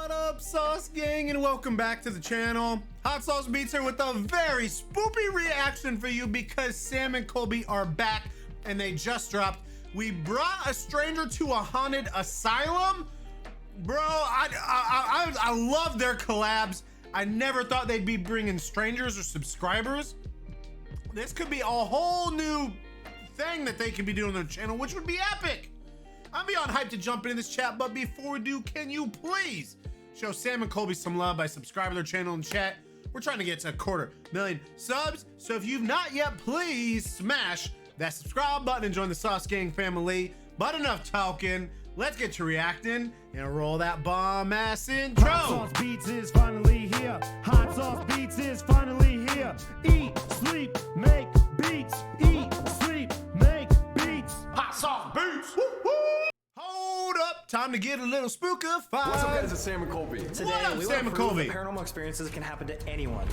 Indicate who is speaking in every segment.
Speaker 1: What up, Sauce Gang, and welcome back to the channel. Hot Sauce Beats here with a very spoopy reaction for you because Sam and Colby are back and they just dropped. We brought a stranger to a haunted asylum. Bro, I love their collabs. I never thought they'd be bringing strangers or subscribers. This could be a whole new thing that they could be doing on their channel, which would be epic. I'm beyond hyped to jump into this chat, but before we do, can you please show Sam and Colby some love by subscribing to their channel and chat? We're trying to get to 250,000 subs, so if you've not yet, please smash that subscribe button and join the Sauce Gang family. But enough talking, let's get to reacting and roll that bomb ass intro.
Speaker 2: Hot Sauce Beats is finally here. Hot Sauce Beats is finally here. Eat, sleep, make beats. Eat, sleep, make beats.
Speaker 1: Hot Sauce Beats. Woo, woo. Hold up, time to get a little spookified.
Speaker 3: What's up, guys? It's Sam and Colby.
Speaker 4: Today,
Speaker 1: What up,
Speaker 4: we
Speaker 1: Sam
Speaker 4: want to
Speaker 1: and
Speaker 4: prove
Speaker 1: Colby?
Speaker 4: that paranormal experiences can happen to anyone.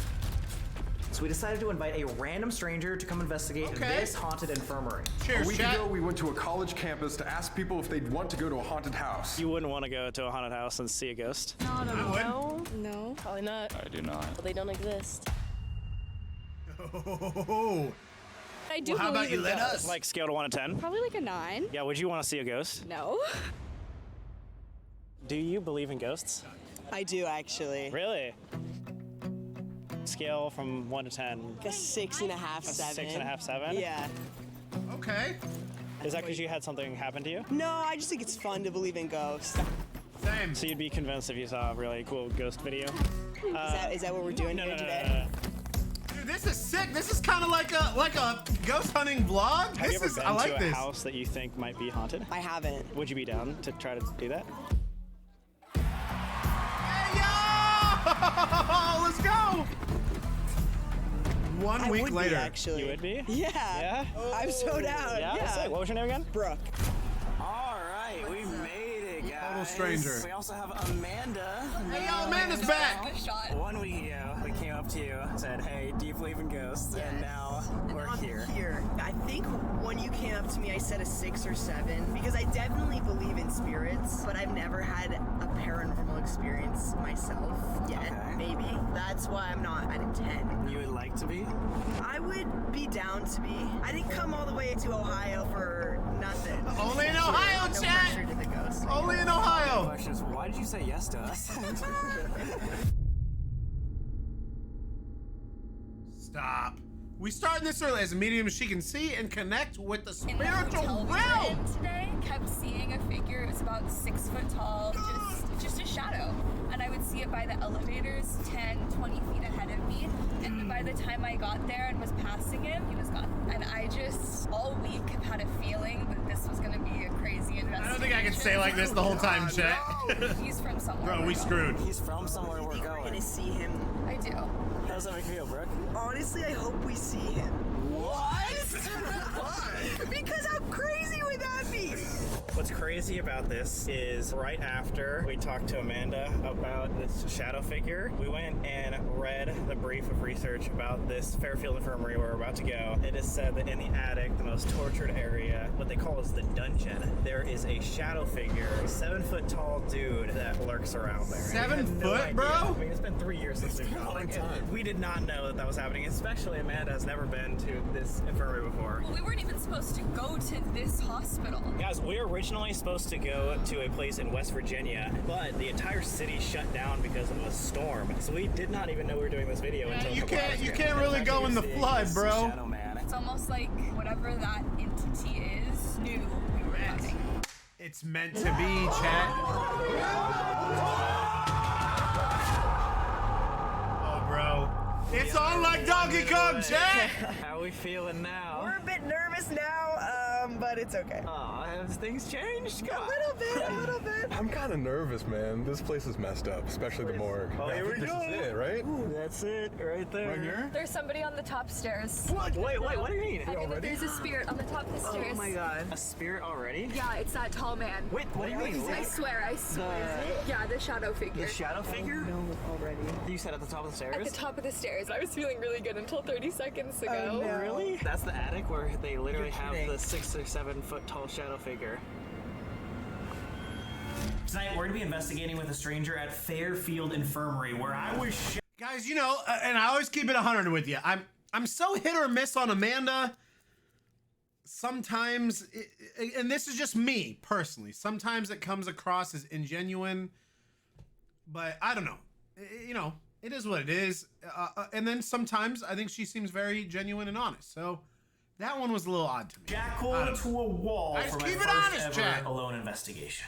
Speaker 4: So we decided to invite a random stranger to come investigate this haunted infirmary.
Speaker 1: Cheers,
Speaker 3: A week
Speaker 1: chat.
Speaker 3: ago, we went to a college campus to ask people if they'd want to go to a haunted house.
Speaker 5: You wouldn't want to go to a haunted house and see a ghost?
Speaker 6: No, probably not.
Speaker 7: I do not.
Speaker 6: They don't exist.
Speaker 1: Oh,
Speaker 6: I do
Speaker 1: well, how about
Speaker 6: believe
Speaker 1: you
Speaker 6: in
Speaker 1: let
Speaker 6: ghosts.
Speaker 1: us?
Speaker 5: Like scale to 1 to 10?
Speaker 6: Probably like a 9.
Speaker 5: Yeah, would you want to see a ghost?
Speaker 6: No.
Speaker 5: Do you believe in ghosts?
Speaker 8: I do actually.
Speaker 5: Really? Scale from 1 to 10.
Speaker 8: Like a 6.5, 7.
Speaker 5: 6.5, 7?
Speaker 8: Yeah.
Speaker 1: Okay.
Speaker 5: Is that because you had something happen to you?
Speaker 8: No, I just think it's fun to believe in ghosts.
Speaker 1: Same.
Speaker 5: So you'd be convinced if you saw a really cool ghost video?
Speaker 8: Is that what we're doing
Speaker 5: No,
Speaker 8: here
Speaker 5: no, no,
Speaker 8: today?
Speaker 5: no.
Speaker 1: Dude, this is sick. This is kind of like a ghost hunting vlog.
Speaker 5: Have you ever been
Speaker 1: I like
Speaker 5: to a
Speaker 1: this.
Speaker 5: house that you think might be haunted?
Speaker 8: I haven't.
Speaker 5: Would you be down to try to do that?
Speaker 1: Hey, yo! Let's go. One
Speaker 8: I
Speaker 1: week
Speaker 8: would
Speaker 1: later.
Speaker 8: be, actually.
Speaker 5: You would be?
Speaker 8: Yeah.
Speaker 5: Yeah?
Speaker 8: I'm so down.
Speaker 5: Yeah?
Speaker 8: Yeah.
Speaker 5: Sick. What was your name again?
Speaker 8: Brooke.
Speaker 4: All right, we made it, guys.
Speaker 1: Total stranger.
Speaker 4: We also have Amanda.
Speaker 1: Hey, yo, Amanda's back.
Speaker 4: 1 week ago, we came up to you, said, hey, do you believe in ghosts? And now we're here.
Speaker 9: I think when you came up to me, I said a 6 or 7 because I definitely believe in spirits, but I've never had a paranormal experience myself yet.
Speaker 4: Okay.
Speaker 9: Maybe that's why I'm not at a 10.
Speaker 4: You would like to be?
Speaker 9: I would be down to be. I didn't come all the way to Ohio for nothing.
Speaker 1: Only in Ohio,
Speaker 9: No
Speaker 1: chat.
Speaker 9: pressure to the ghost.
Speaker 1: Only in Ohio.
Speaker 4: Question is, why did you say yes to us?
Speaker 1: Stop. We started this early as a medium she can see and connect with the
Speaker 10: In the
Speaker 1: spiritual
Speaker 10: hotel we were
Speaker 1: realm.
Speaker 10: in today, kept seeing a figure. It was about 6 foot tall, just a shadow. And I would see it by the elevators 10, 20 feet ahead of me. And by the time I got there and was passing him, he was gone. And I just, all week, have had a feeling that this was gonna be a crazy investigation.
Speaker 1: I don't think I can stay like this the whole time, chat.
Speaker 10: He's from somewhere.
Speaker 1: Bro, we screwed.
Speaker 4: He's from somewhere
Speaker 9: I
Speaker 4: we're
Speaker 9: think we're
Speaker 4: going.
Speaker 9: gonna see him.
Speaker 10: I do.
Speaker 4: How does that make you feel, Brooke?
Speaker 9: Honestly, I hope we see him.
Speaker 4: What?
Speaker 9: Because how crazy would that be?
Speaker 5: What's crazy about this is right after we talked to Amanda about this shadow figure, we went and read the brief of research about this Fairfield Infirmary where we're about to go. It is said that in the attic, the most tortured area, what they call is the dungeon, there is a shadow figure, 7 foot tall dude that lurks around there.
Speaker 1: 7
Speaker 5: We had
Speaker 1: foot,
Speaker 5: idea.
Speaker 1: bro?
Speaker 5: I mean, it's been 3 years since we've gone. We did not know that that was happening, especially Amanda has never been to this infirmary before.
Speaker 10: Well, we weren't even supposed to go to this hospital.
Speaker 5: Guys, we were originally supposed to go to a place in West Virginia, but the entire city shut down because of a storm. So we did not even know we were doing this video until
Speaker 1: You
Speaker 5: a couple hours
Speaker 1: can't
Speaker 5: ago.
Speaker 1: really go in the flood, bro.
Speaker 4: Shadow Man.
Speaker 10: It's almost like whatever that entity is knew we were coming.
Speaker 1: It's meant to be, chat. Oh, bro. It's on like Donkey Kong, chat.
Speaker 5: How we feeling now?
Speaker 9: We're a bit nervous now, but it's okay.
Speaker 5: Aw, have things changed?
Speaker 9: A little bit.
Speaker 3: I'm kind of nervous, man. This place is messed up, especially the morgue.
Speaker 5: Oh, here we
Speaker 3: This
Speaker 5: go.
Speaker 3: is it, right?
Speaker 5: That's it, right there.
Speaker 3: Right here?
Speaker 10: There's somebody on the top stairs.
Speaker 5: What? Wait, what do you mean?
Speaker 10: I mean, there's a spirit on the top of the stairs.
Speaker 9: Oh my god.
Speaker 5: A spirit already?
Speaker 10: Yeah, it's that tall man.
Speaker 5: Wait, what do you mean?
Speaker 10: I swear. Yeah, the shadow figure.
Speaker 5: The shadow figure?
Speaker 9: No, already.
Speaker 5: You said at the top of the stairs?
Speaker 10: At the top of the stairs. I was feeling really good until 30 seconds ago.
Speaker 9: Oh, no.
Speaker 5: Really? That's the attic where they literally
Speaker 9: You're
Speaker 5: have
Speaker 9: kidding.
Speaker 5: the 6 or 7 foot tall shadow figure.
Speaker 4: Tonight, we're gonna be investigating with a stranger at Fairfield Infirmary, where I was
Speaker 1: Guys, you know, and I always keep it 100 with you. I'm so hit or miss on Amanda. Sometimes, and this is just me personally, sometimes it comes across as ingenuine, but I don't know. You know, it is what it is. And then sometimes I think she seems very genuine and honest. So that one was a little odd to me.
Speaker 4: shackled to a wall
Speaker 1: Guys,
Speaker 4: for my
Speaker 1: keep it
Speaker 4: first
Speaker 1: honest,
Speaker 4: ever
Speaker 1: Jack.
Speaker 4: alone investigation.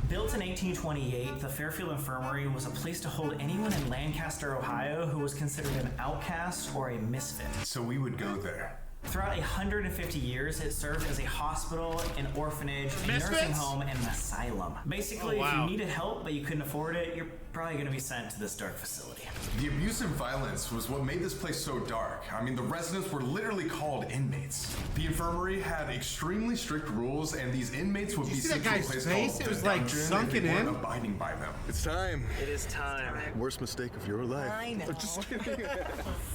Speaker 4: Built in 1828, the Fairfield Infirmary was a place to hold anyone in Lancaster, Ohio who was considered an outcast or a misfit.
Speaker 3: So we would go there.
Speaker 4: Throughout 150 years, it served as a hospital, an orphanage, a nursing home, and an asylum. Basically, if you needed help but you couldn't afford it, you're probably going to be sent to this dark facility.
Speaker 3: The abuse and violence was what made this place so dark. I mean, the residents were literally called inmates. The infirmary had extremely strict rules, and these inmates would be
Speaker 1: see that
Speaker 3: sent to a
Speaker 1: guy's
Speaker 3: place
Speaker 1: face?
Speaker 3: called
Speaker 1: It
Speaker 3: the
Speaker 1: was, like,
Speaker 3: dungeon if
Speaker 1: sunken
Speaker 3: they weren't
Speaker 1: in.
Speaker 3: abiding by them.
Speaker 7: It's time.
Speaker 5: It is time.
Speaker 7: Worst mistake of your life.
Speaker 9: I know.
Speaker 7: Just kidding.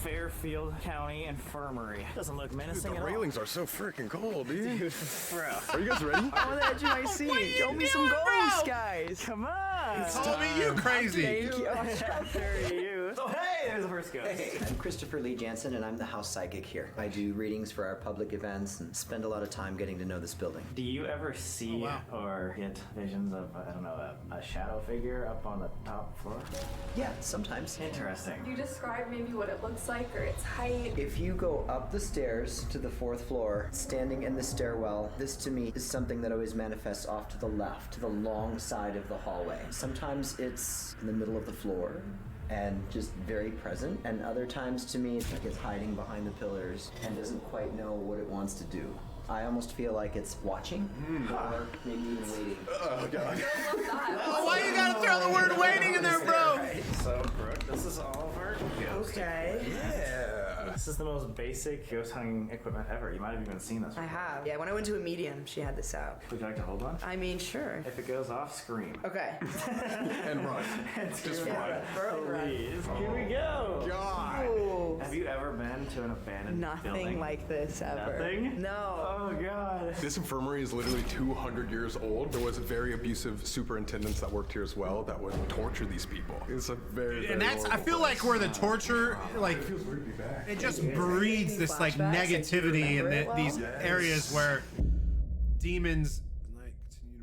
Speaker 4: Fairfield County Infirmary. Doesn't look menacing
Speaker 7: The
Speaker 4: at all.
Speaker 7: railings are so freaking cold, dude.
Speaker 4: Bro.
Speaker 7: Are you guys ready?
Speaker 8: I'm on the edge of my seat. Show me some ghosts, guys.
Speaker 4: Come on.
Speaker 1: Colby, you crazy.
Speaker 8: Thank you. Oh, shut
Speaker 4: There you. Oh, hey, there's the first ghost.
Speaker 11: Hey, I'm Christopher Lee Jansen, and I'm the house psychic here. I do readings for our public events and spend a lot of time getting to know this building.
Speaker 4: Do you ever see or get visions of, I don't know, a shadow figure up on the top floor?
Speaker 11: Yeah, sometimes.
Speaker 4: Interesting.
Speaker 10: Can you describe maybe what it looks like or its height?
Speaker 11: If you go up the stairs to the 4th floor, standing in the stairwell, this to me is something that always manifests off to the left, to the long side of the hallway. Sometimes it's in the middle of the floor and just very present, and other times to me it's like it's hiding behind the pillars and doesn't quite know what it wants to do. I almost feel like it's watching or maybe even waiting.
Speaker 7: Oh, God.
Speaker 1: Oh, why you gotta throw the word waiting in there, bro?
Speaker 4: So, Brooke, this is all of our ghost.
Speaker 9: Okay.
Speaker 7: Yeah.
Speaker 4: This is the most basic ghost hunting equipment ever. You might have even seen this.
Speaker 9: I have. Yeah, when I went to a medium, she had this out.
Speaker 4: Would you like to hold one?
Speaker 9: I mean, sure.
Speaker 4: If it goes off, scream.
Speaker 9: Okay.
Speaker 3: And run. Just run.
Speaker 4: Please. Here we go.
Speaker 7: God.
Speaker 9: Ooh.
Speaker 4: Have you ever been to an abandoned
Speaker 9: Nothing
Speaker 4: building?
Speaker 9: like this ever.
Speaker 4: Nothing?
Speaker 9: No.
Speaker 4: Oh, God.
Speaker 7: This infirmary is literally 200 years old. There was very abusive superintendents that worked here as well that would torture these people. It's a very,
Speaker 1: And that's, I feel like where the torture, like, it just breeds this, like, negativity in these areas where demons, like,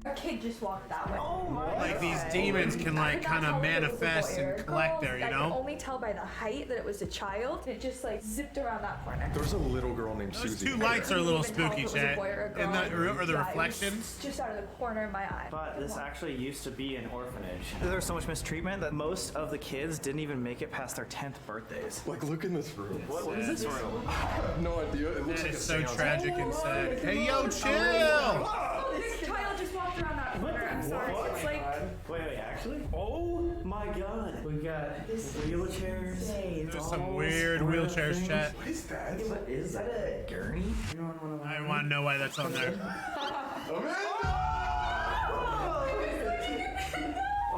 Speaker 10: A kid just walked that way.
Speaker 4: Oh my
Speaker 1: like these demons can, like, kind of manifest and collect there, you
Speaker 10: I can
Speaker 1: know?
Speaker 10: only tell by the height that it was a child. It just like zipped around that corner.
Speaker 7: There's a little girl named
Speaker 1: Those
Speaker 7: Susie.
Speaker 1: two lights are a little
Speaker 10: I couldn't even
Speaker 1: spooky,
Speaker 10: tell if it was a
Speaker 1: chat.
Speaker 10: boy or a
Speaker 1: And
Speaker 10: girl.
Speaker 1: or the
Speaker 10: Yeah, it was
Speaker 1: reflections.
Speaker 10: just out of the corner of my eye.
Speaker 4: But this actually used to be an orphanage. There was so much mistreatment that most of the kids didn't even make it past their 10th birthdays.
Speaker 7: Like, look in this room.
Speaker 4: What is this room?
Speaker 7: I have no idea. It looks
Speaker 1: That
Speaker 7: like
Speaker 1: is
Speaker 7: a
Speaker 1: so
Speaker 7: seance.
Speaker 1: tragic and sad. Hey, yo, chill!
Speaker 10: Oh, this child just walked around that corner. I'm sorry. It's like
Speaker 4: Wait, actually? Oh my God. We got wheelchairs.
Speaker 1: There's some weird wheelchairs, chat.
Speaker 7: What is that?
Speaker 4: What is that? A gurney?
Speaker 1: I want to know why that's on there.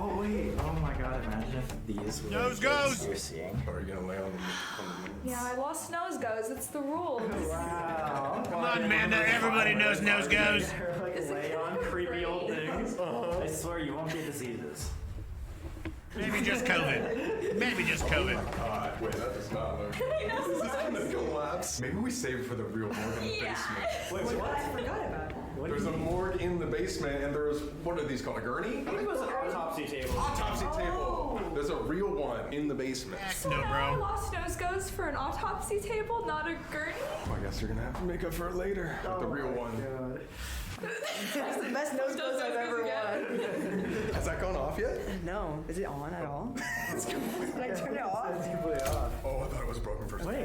Speaker 4: Oh wait. Oh my God. Imagine if these were
Speaker 1: Nose
Speaker 4: the kids
Speaker 1: goes.
Speaker 4: you're seeing.
Speaker 7: Are you gonna lay on the
Speaker 10: yeah, I lost nose goes. It's the rules.
Speaker 4: Wow.
Speaker 1: Come on, Amanda. Everybody knows nose goes.
Speaker 4: They're like lay on creepy old things. I swear you won't get diseases.
Speaker 1: Maybe just COVID. Maybe just COVID.
Speaker 7: God, wait, that does not look. Is this gonna collapse? Maybe we save it for the real morgue in the basement.
Speaker 4: Wait, what?
Speaker 9: I forgot about it.
Speaker 7: There's a morgue in the basement, and there's, what are these called, a gurney?
Speaker 4: I think it was an autopsy table.
Speaker 7: Autopsy table. There's a real one in the basement.
Speaker 1: No,
Speaker 10: I
Speaker 1: bro.
Speaker 10: lost nose goes for an autopsy table, not a gurney.
Speaker 7: Well, I guess you're gonna have to make up for it later with the real one.
Speaker 9: That's the best nose goes I've ever won.
Speaker 7: Has that gone off yet?
Speaker 9: No. Is it on at all? Did I turn it off?
Speaker 4: It's completely off.
Speaker 7: Oh, I thought it was broken for a second.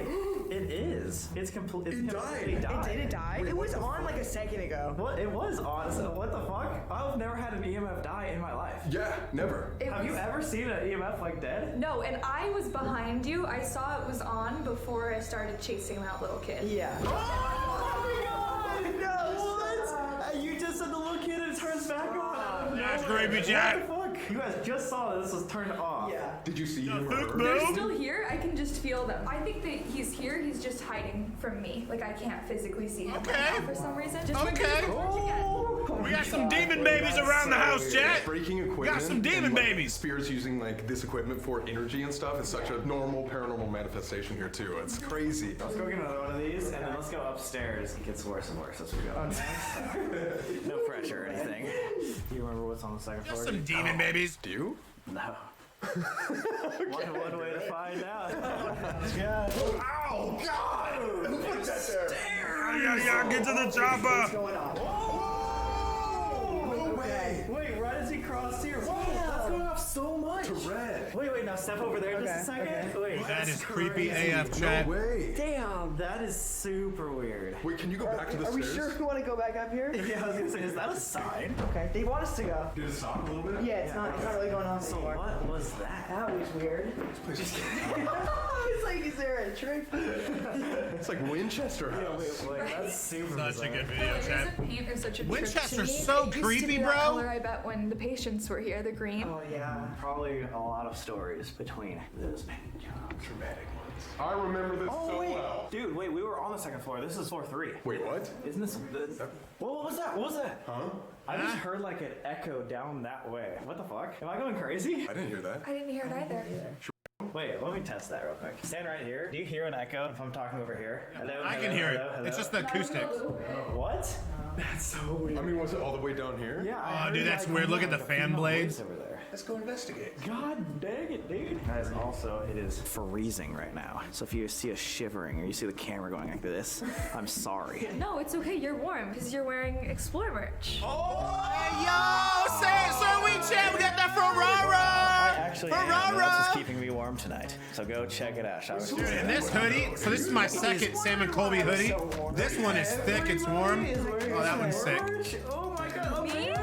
Speaker 4: Wait, it is. It's completely died.
Speaker 9: Did it die? It was on like a second ago.
Speaker 4: What? It was on. So what the fuck? I've never had an EMF die in my life.
Speaker 7: Yeah, never.
Speaker 4: Have you ever seen an EMF like dead?
Speaker 10: No, and I was behind you. I saw it was on before I started chasing that little kid.
Speaker 9: Yeah.
Speaker 4: Oh my God! No! What? You just said the little kid and it turns back on.
Speaker 1: That's creepy, Jack.
Speaker 4: What the fuck?
Speaker 5: You guys just saw this was turned off.
Speaker 9: Yeah.
Speaker 3: Did you see him or her?
Speaker 12: They're still here. I can just feel them. I think that he's here. He's just hiding from me. Like I can't physically see him right now for some reason. Just
Speaker 1: We got some demon babies around the house, chat.
Speaker 3: Breaking equipment.
Speaker 1: We got some demon babies.
Speaker 3: Spirits using like this equipment for energy and stuff is such a normal paranormal manifestation here too. It's crazy.
Speaker 5: Let's go get another one of these, and then let's go upstairs. It gets worse and worse as we go. No pressure or anything. Do you remember what's on the second floor?
Speaker 1: Some demon babies.
Speaker 3: Do you?
Speaker 5: No. One way to find out.
Speaker 3: Ow! God! Who put that there?
Speaker 1: Yeah, get to the chopper.
Speaker 9: What's going on?
Speaker 3: No way!
Speaker 5: Wait, why does he cross here? That's going off so much.
Speaker 3: To red.
Speaker 5: Wait, now step over there just a second. Wait,
Speaker 1: That
Speaker 5: that's
Speaker 1: is creepy
Speaker 5: crazy.
Speaker 1: AF, chat.
Speaker 3: No way.
Speaker 5: Damn, that is super weird.
Speaker 3: Wait, can you go back to the
Speaker 9: Are we
Speaker 3: stairs?
Speaker 9: sure we want to go back up here?
Speaker 5: Yeah, I was gonna say, is that a sign?
Speaker 9: Okay. They want us to go.
Speaker 3: Did it stop a little bit?
Speaker 9: Yeah, it's not really going on
Speaker 5: So
Speaker 9: anymore.
Speaker 5: what was that?
Speaker 9: That was weird. It's like, is there a trick?
Speaker 3: It's like Winchester House.
Speaker 5: Wait, that's super
Speaker 1: Such a
Speaker 5: bizarre.
Speaker 1: good video,
Speaker 12: Isn't
Speaker 1: chat.
Speaker 12: paint or such a trick to
Speaker 1: Winchester's
Speaker 12: me?
Speaker 1: so
Speaker 12: It used to
Speaker 1: creepy,
Speaker 12: be that
Speaker 1: bro.
Speaker 12: color, I bet when the patients were here, the green.
Speaker 5: Oh yeah, probably a lot of stories between those paint jobs.
Speaker 3: Dramatic ones. I remember this so well.
Speaker 5: Dude, wait, we were on the second floor. This is floor 3.
Speaker 3: Wait, what?
Speaker 5: Isn't this? What was that? What was that?
Speaker 3: Huh?
Speaker 5: I just heard like an echo down that way. What the fuck? Am I going crazy?
Speaker 3: I didn't hear that.
Speaker 12: I didn't hear it either.
Speaker 5: Wait, let me test that real quick. Stand right here. Do you hear an echo if I'm talking over here? Hello,
Speaker 1: I can hear it. It's just the acoustics.
Speaker 5: What? That's so weird.
Speaker 3: I mean, was it all the way down here?
Speaker 5: Yeah.
Speaker 1: Oh, dude, that's weird. Look at the fan blades.
Speaker 5: Over there.
Speaker 3: Let's go investigate.
Speaker 5: God dang it, dude. Guys, also, it is freezing right now. So if you see us shivering or you see the camera going like this, I'm sorry.
Speaker 12: No, it's okay. You're warm because you're wearing Explore merch.
Speaker 1: Hey, yo, sir, we chat. We got that from Rara.
Speaker 5: Actually, that's what's keeping me warm tonight. So go check it out.
Speaker 1: Dude, and this hoodie, so this is my second Sam and Colby hoodie. This one is thick, it's warm. Oh, that one's sick.
Speaker 5: Oh my god,
Speaker 12: Me?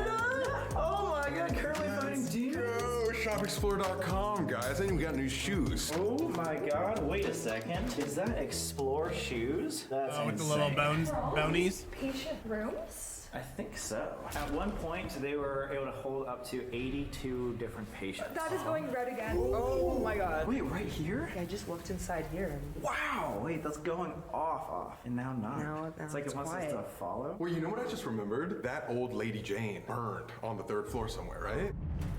Speaker 5: oh my god, currently fighting demons.
Speaker 3: Go shopexplore.com, guys. And we got new shoes.
Speaker 5: Oh my god, wait a second. Is that Explore shoes? That's
Speaker 1: Oh, with the
Speaker 5: insane.
Speaker 1: little bonies.
Speaker 12: Patient rooms?
Speaker 5: I think so. At one point, they were able to hold up to 82 different patients.
Speaker 12: That is going red again.
Speaker 9: Oh my god.
Speaker 5: Wait, right here?
Speaker 9: I just looked inside here.
Speaker 5: Wow! Wait, that's going off, and now not.
Speaker 9: Now
Speaker 5: it's like
Speaker 9: it's
Speaker 5: it wants us
Speaker 9: quiet.
Speaker 5: to follow.
Speaker 3: Well, you know what I just remembered? That old Lady Jane burned on the 3rd floor somewhere, right?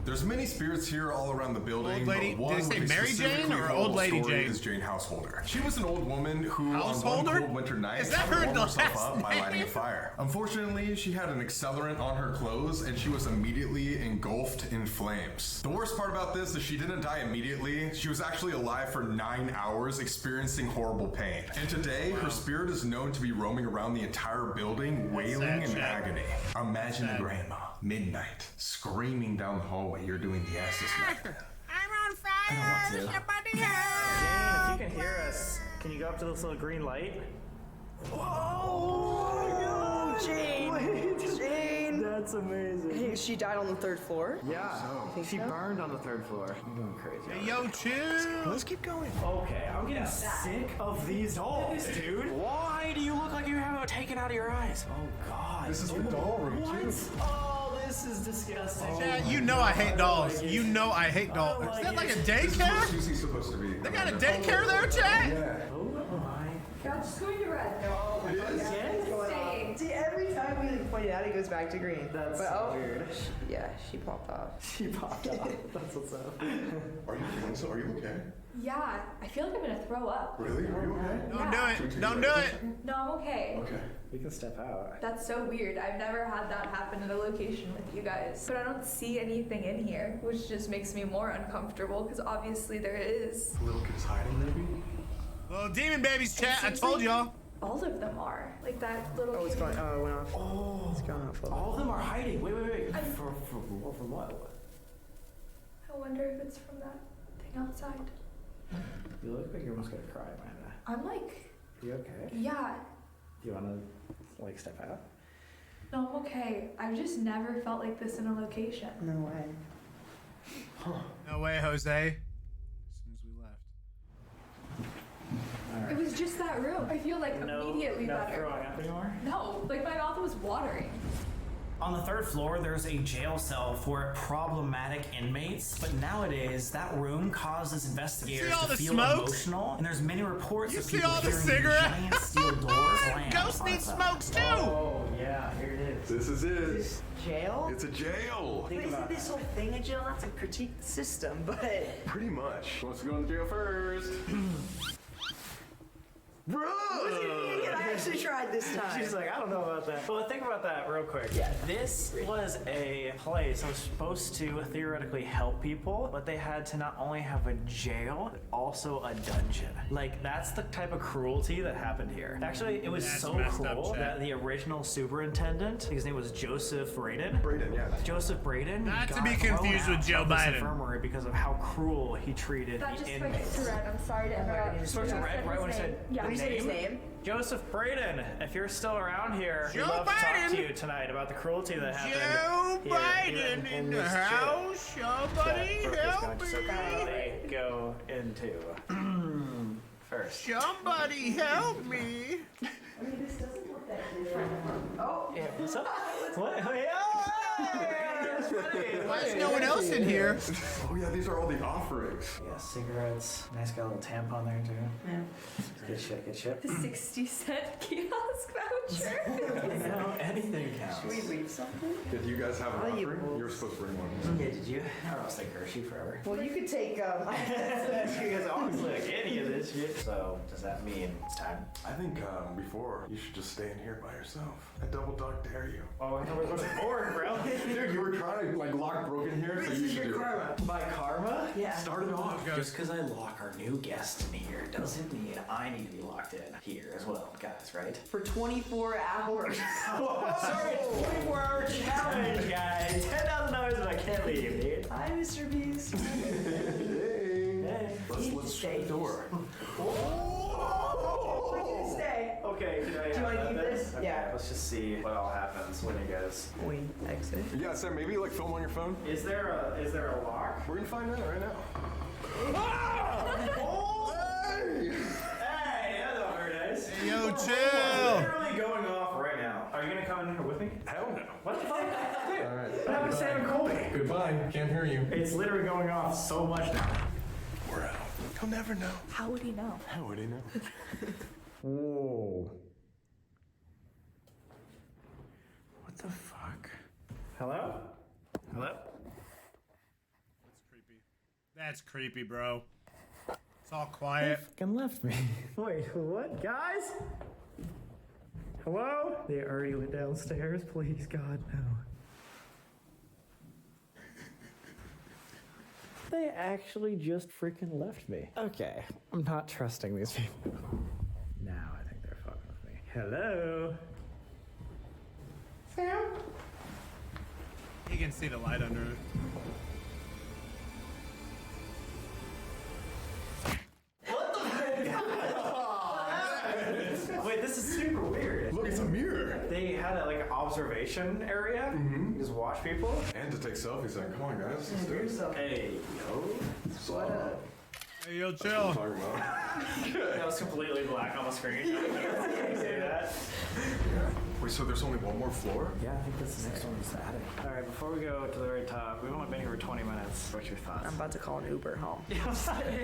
Speaker 3: There's many spirits here all around the building.
Speaker 1: Old lady-
Speaker 3: but one
Speaker 1: did it say
Speaker 3: with a
Speaker 1: Mary Jane
Speaker 3: specifically
Speaker 1: or
Speaker 3: horrible
Speaker 1: Old Lady
Speaker 3: story
Speaker 1: Jane?
Speaker 3: Is Jane Householder. She was an old woman who,
Speaker 1: Householder?
Speaker 3: on one cold winter night,
Speaker 1: Is that
Speaker 3: had to
Speaker 1: her
Speaker 3: warm herself
Speaker 1: last
Speaker 3: up by lighting a
Speaker 1: name?
Speaker 3: fire. Unfortunately, she had an accelerant on her clothes, and she was immediately engulfed in flames. The worst part about this is she didn't die immediately. She was actually alive for 9 hours, experiencing horrible pain. And today, her spirit is known to be roaming around the entire building, wailing in
Speaker 1: Sad shit.
Speaker 3: agony. Imagine a grandma, midnight, screaming down the hallway, "You're doing the ass this night."
Speaker 1: I'm on fire.
Speaker 5: Jane, if you can hear us, can you go up to this little green light?
Speaker 9: Oh, Jane! Jane!
Speaker 5: That's amazing.
Speaker 9: Hey, she died on the 3rd floor?
Speaker 5: Yeah,
Speaker 9: Think
Speaker 5: she
Speaker 9: so?
Speaker 5: burned on the 3rd floor. I'm going crazy.
Speaker 1: Hey, yo, chill.
Speaker 3: Let's keep going.
Speaker 5: Okay, I'm getting sick of these dolls, dude. Why do you look like you have it taken out of your eyes? Oh god.
Speaker 3: This is the doll room,
Speaker 5: What?
Speaker 3: too.
Speaker 5: Oh, this is disgusting.
Speaker 1: Chat, you know I hate dolls. You know I hate dolls. Is that like a daycare?
Speaker 3: Susie's supposed to be.
Speaker 1: They got a daycare there, chat?
Speaker 3: Yeah.
Speaker 5: Oh my.
Speaker 12: Yeah, just going to red.
Speaker 9: See, every time we point it out, it goes back to green.
Speaker 5: That's
Speaker 9: But,
Speaker 5: so weird.
Speaker 9: Yeah, she popped off.
Speaker 5: She popped off. That's what's up.
Speaker 3: Are you feeling so? Are you okay?
Speaker 12: Yeah, I feel like I'm gonna throw up.
Speaker 3: Really? Are you okay?
Speaker 1: Don't do it. Don't do it.
Speaker 12: No, I'm okay.
Speaker 3: Okay.
Speaker 5: We can step out.
Speaker 12: That's so weird. I've never had that happen in a location with you guys. But I don't see anything in here, which just makes me more uncomfortable because obviously there is.
Speaker 3: The little kid's hiding, maybe?
Speaker 1: Little demon babies, chat. I told y'all.
Speaker 12: All of them are. Like that little
Speaker 9: Oh, it's
Speaker 12: kid.
Speaker 9: going. Oh, it went off.
Speaker 5: Oh,
Speaker 9: It's gone off.
Speaker 5: all of them are hiding. Wait.
Speaker 12: I'm-
Speaker 5: From what?
Speaker 12: I wonder if it's from that thing outside.
Speaker 5: You look like you're almost gonna cry, Amanda.
Speaker 12: I'm like,
Speaker 5: Are you okay?
Speaker 12: yeah,
Speaker 5: Do you wanna like step out?
Speaker 12: no, I'm okay. I've just never felt like this in a location.
Speaker 9: No way.
Speaker 1: No way, Jose. As soon as we left.
Speaker 12: It was just that room. I feel like immediately
Speaker 5: not
Speaker 12: better.
Speaker 5: throwing up anymore?
Speaker 12: No, like my mouth was watering.
Speaker 4: On the 3rd floor, there's a jail cell for problematic inmates, but nowadays that room causes investigators to feel emotional, and there's many reports of people hearing giant steel doors slam.
Speaker 1: Ghost needs smokes too!
Speaker 5: Oh, yeah, here it is.
Speaker 3: This is it.
Speaker 9: Jail?
Speaker 3: It's a jail.
Speaker 9: But isn't this whole thing a jail? Not to critique the system, but...
Speaker 3: Pretty much. Who wants to go to jail first? Bro!
Speaker 9: I actually tried this time.
Speaker 5: She's like, I don't know about that. Well, think about that real quick. Yeah, this was a place that was supposed to theoretically help people, but they had to not only have a jail, but also a dungeon. Like, that's the type of cruelty that happened here. Actually, it was so cruel that the original superintendent, his name was Joseph Braden. Joseph Braden.
Speaker 1: Not to be confused with Joe Biden.
Speaker 5: Infirmary because of how cruel he treated
Speaker 12: That
Speaker 5: the
Speaker 12: just
Speaker 5: inmates.
Speaker 12: switched to red. I'm sorry to interrupt.
Speaker 5: You switched to red right when I said
Speaker 12: his
Speaker 5: name? Joseph Braden, if you're still around here, we'd love to talk to you tonight about the cruelty that happened.
Speaker 1: Joe Biden in the house. Somebody help me.
Speaker 5: Go into first.
Speaker 1: Somebody help me.
Speaker 9: I mean, this doesn't look that different. Oh,
Speaker 5: yeah, what's up? What?
Speaker 1: Why is no one else in here?
Speaker 3: Oh yeah, these are all the offerings.
Speaker 5: Yeah, cigarettes. Nice, got a little tampon there too. Yeah. Good shit, good shit.
Speaker 12: The 60-cent kiosk voucher.
Speaker 5: You know, anything counts.
Speaker 9: Should we leave something?
Speaker 3: Did you guys have an offering? You were supposed to bring one.
Speaker 5: Yeah, did you? I don't take Hershey forever.
Speaker 9: Well, you could take,
Speaker 5: You guys always look any of this shit. So, does that mean it's time?
Speaker 3: I think before, you should just stay in here by yourself. I double dog dare you.
Speaker 5: Oh, I thought we were going forward, bro.
Speaker 3: Dude, you were trying to like lock broken here, so you should do it.
Speaker 5: My karma?
Speaker 9: Yeah.
Speaker 3: Start it off.
Speaker 5: Just because I lock our new guest in here doesn't mean I need to be locked in here as well, guys, right?
Speaker 9: For 24 hours.
Speaker 5: Sorry, 24-hour challenge, guys. $10,000 and I can't leave, dude.
Speaker 9: Hi, Mr. Beast.
Speaker 5: Hey.
Speaker 3: Let's shut the door.
Speaker 9: Stay.
Speaker 5: Okay,
Speaker 9: Do you want to keep this?
Speaker 5: Okay,
Speaker 9: Yeah.
Speaker 5: let's just see what all happens when you guys.
Speaker 9: We exit.
Speaker 3: Yeah, Sam, maybe like film on your phone.
Speaker 5: Is there a lock?
Speaker 3: We're gonna find out right now.
Speaker 5: Hey, that's not very nice.
Speaker 1: Hey, yo,
Speaker 5: It's
Speaker 1: chill.
Speaker 5: literally going off right now. Are you gonna come in here with me?
Speaker 3: Hell no.
Speaker 5: What the fuck? Dude,
Speaker 3: All right.
Speaker 5: what happened to Sam and Colby?
Speaker 3: Goodbye. Can't hear you.
Speaker 5: It's literally going off so much now.
Speaker 3: We're out. He'll never know.
Speaker 12: How would he know?
Speaker 3: How would he know?
Speaker 5: Whoa. What the fuck? Hello? Hello?
Speaker 1: That's creepy. That's creepy, bro. It's all quiet.
Speaker 5: Fucking left me. Wait, what? Guys? Hello? They already went downstairs? Please, God, no. They actually just freaking left me. Okay, I'm not trusting these people. Now I think they're fucking with me. Hello? Sam?
Speaker 1: You can see the light under it.
Speaker 5: Wait, this is super weird.
Speaker 3: Look, it's a mirror.
Speaker 5: They had a, like an observation area. You just watch people.
Speaker 3: And to take selfies. Like, come on, guys. Let's do it.
Speaker 5: Hey, yo.
Speaker 3: What up?
Speaker 1: Hey, yo,
Speaker 3: That's what
Speaker 1: chill.
Speaker 3: I'm talking about.
Speaker 5: That was completely black on the screen. Can you say that?
Speaker 3: Wait, so there's only one more floor?
Speaker 5: Yeah, I think that's the next one is the attic. All right, before we go to the very top, we've only been here for 20 minutes. What's your thoughts?
Speaker 9: I'm about to call an Uber home.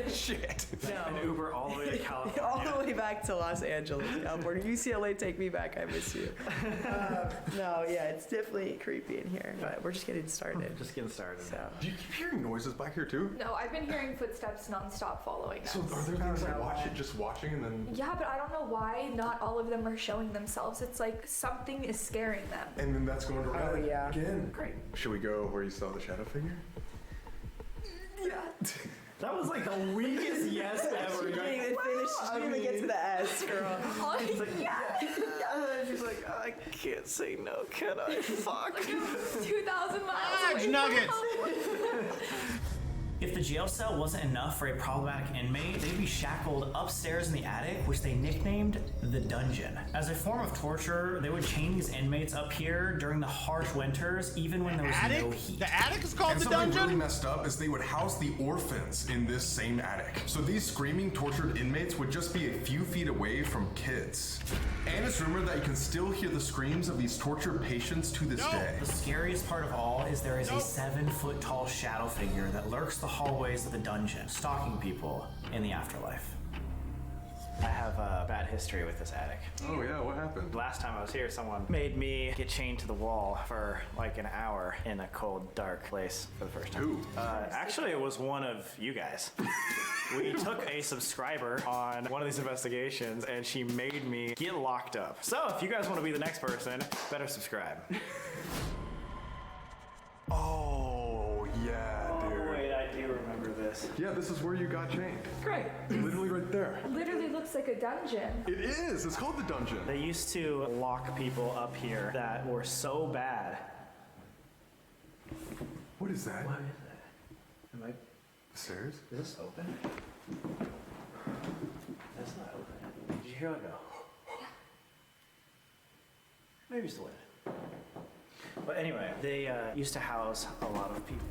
Speaker 3: Shit.
Speaker 5: An Uber all the way to California.
Speaker 9: All the way back to Los Angeles, California. UCLA, take me back. I miss you. No, yeah, it's definitely creepy in here, but we're just getting started.
Speaker 5: Just getting started.
Speaker 9: So.
Speaker 3: Do you keep hearing noises back here too?
Speaker 12: No, I've been hearing footsteps nonstop following us.
Speaker 3: So are there things like just watching and then...
Speaker 12: Yeah, but I don't know why not all of them are showing themselves. It's like something is scaring them.
Speaker 3: And then that's going to red
Speaker 9: yeah.
Speaker 3: again.
Speaker 12: Great.
Speaker 3: Should we go where you saw the shadow figure?
Speaker 12: Yeah.
Speaker 5: That was like the weakest yes ever.
Speaker 9: She didn't even finish. She didn't even get to the S, girl. She's like, I can't say no, can I? Fuck.
Speaker 12: Like 2,000 miles away.
Speaker 1: Nuggets.
Speaker 4: If the jail cell wasn't enough for a problematic inmate, they'd be shackled upstairs in the attic, which they nicknamed the dungeon. As a form of torture, they would chain these inmates up here during the harsh winters, even when there was no heat.
Speaker 1: The attic is called
Speaker 3: And
Speaker 1: the
Speaker 3: something
Speaker 1: dungeon?
Speaker 3: really messed up is they would house the orphans in this same attic. So these screaming, tortured inmates would just be a few feet away from kids. And it's rumored that you can still hear the screams of these tortured patients to this day.
Speaker 4: The scariest part of all is there is a 7-foot tall shadow figure that lurks the hallways of the dungeon, stalking people in the afterlife. I have a bad history with this attic.
Speaker 7: Oh yeah, what happened?
Speaker 5: Last time I was here, someone made me get chained to the wall for like an hour in a cold, dark place for the first time.
Speaker 7: Who?
Speaker 5: Actually, it was one of you guys. We took a subscriber on one of these investigations, and she made me get locked up. So if you guys want to be the next person, better subscribe.
Speaker 7: Oh yeah, dude.
Speaker 5: Wait, I do remember this.
Speaker 7: Yeah, this is where you got chained.
Speaker 12: Great.
Speaker 7: Literally right there.
Speaker 12: Literally looks like a dungeon.
Speaker 7: It is. It's called the dungeon.
Speaker 5: They used to lock people up here that were so bad.
Speaker 7: What is that?
Speaker 5: What is that? Am I?
Speaker 7: The stairs?
Speaker 5: Is this open? That's not open. Did you hear it go? Maybe it's the wind. But anyway, they used to house a lot of people.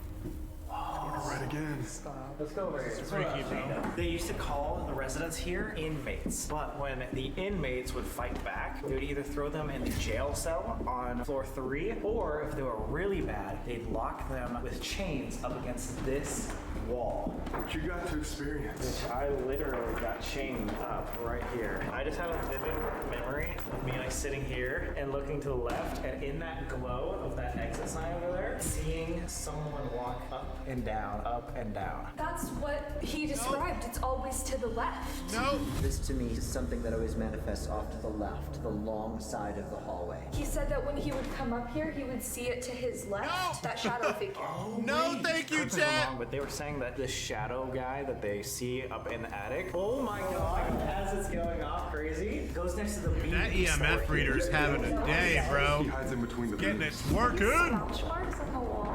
Speaker 7: Right again.
Speaker 5: Stop. Let's go over here. It's freaky, bro. They used to call the residents here inmates, but when the inmates would fight back, they would either throw them in the jail cell on floor 3, or if they were really bad, they'd lock them with chains up against this wall.
Speaker 7: What you got to experience.
Speaker 5: Which I literally got chained up right here. I just have a vivid memory of me like sitting here and looking to the left, and in that glow of that exit sign over there, seeing someone walk up and down, up and down.
Speaker 12: That's what he described. It's always to the left.
Speaker 1: No.
Speaker 11: This to me is something that always manifests off to the left, to the long side of the hallway.
Speaker 12: He said that when he would come up here, he would see it to his left, that shadow figure.
Speaker 1: No, thank you, chat.
Speaker 5: But they were saying that this shadow guy that they see up in the attic, oh my god, as it's going off crazy, goes next to the beam.
Speaker 1: That EMF reader's having a day, bro.
Speaker 7: He hides in between the
Speaker 1: Getting
Speaker 7: beams.
Speaker 1: it working.
Speaker 12: Slouch marks on the wall.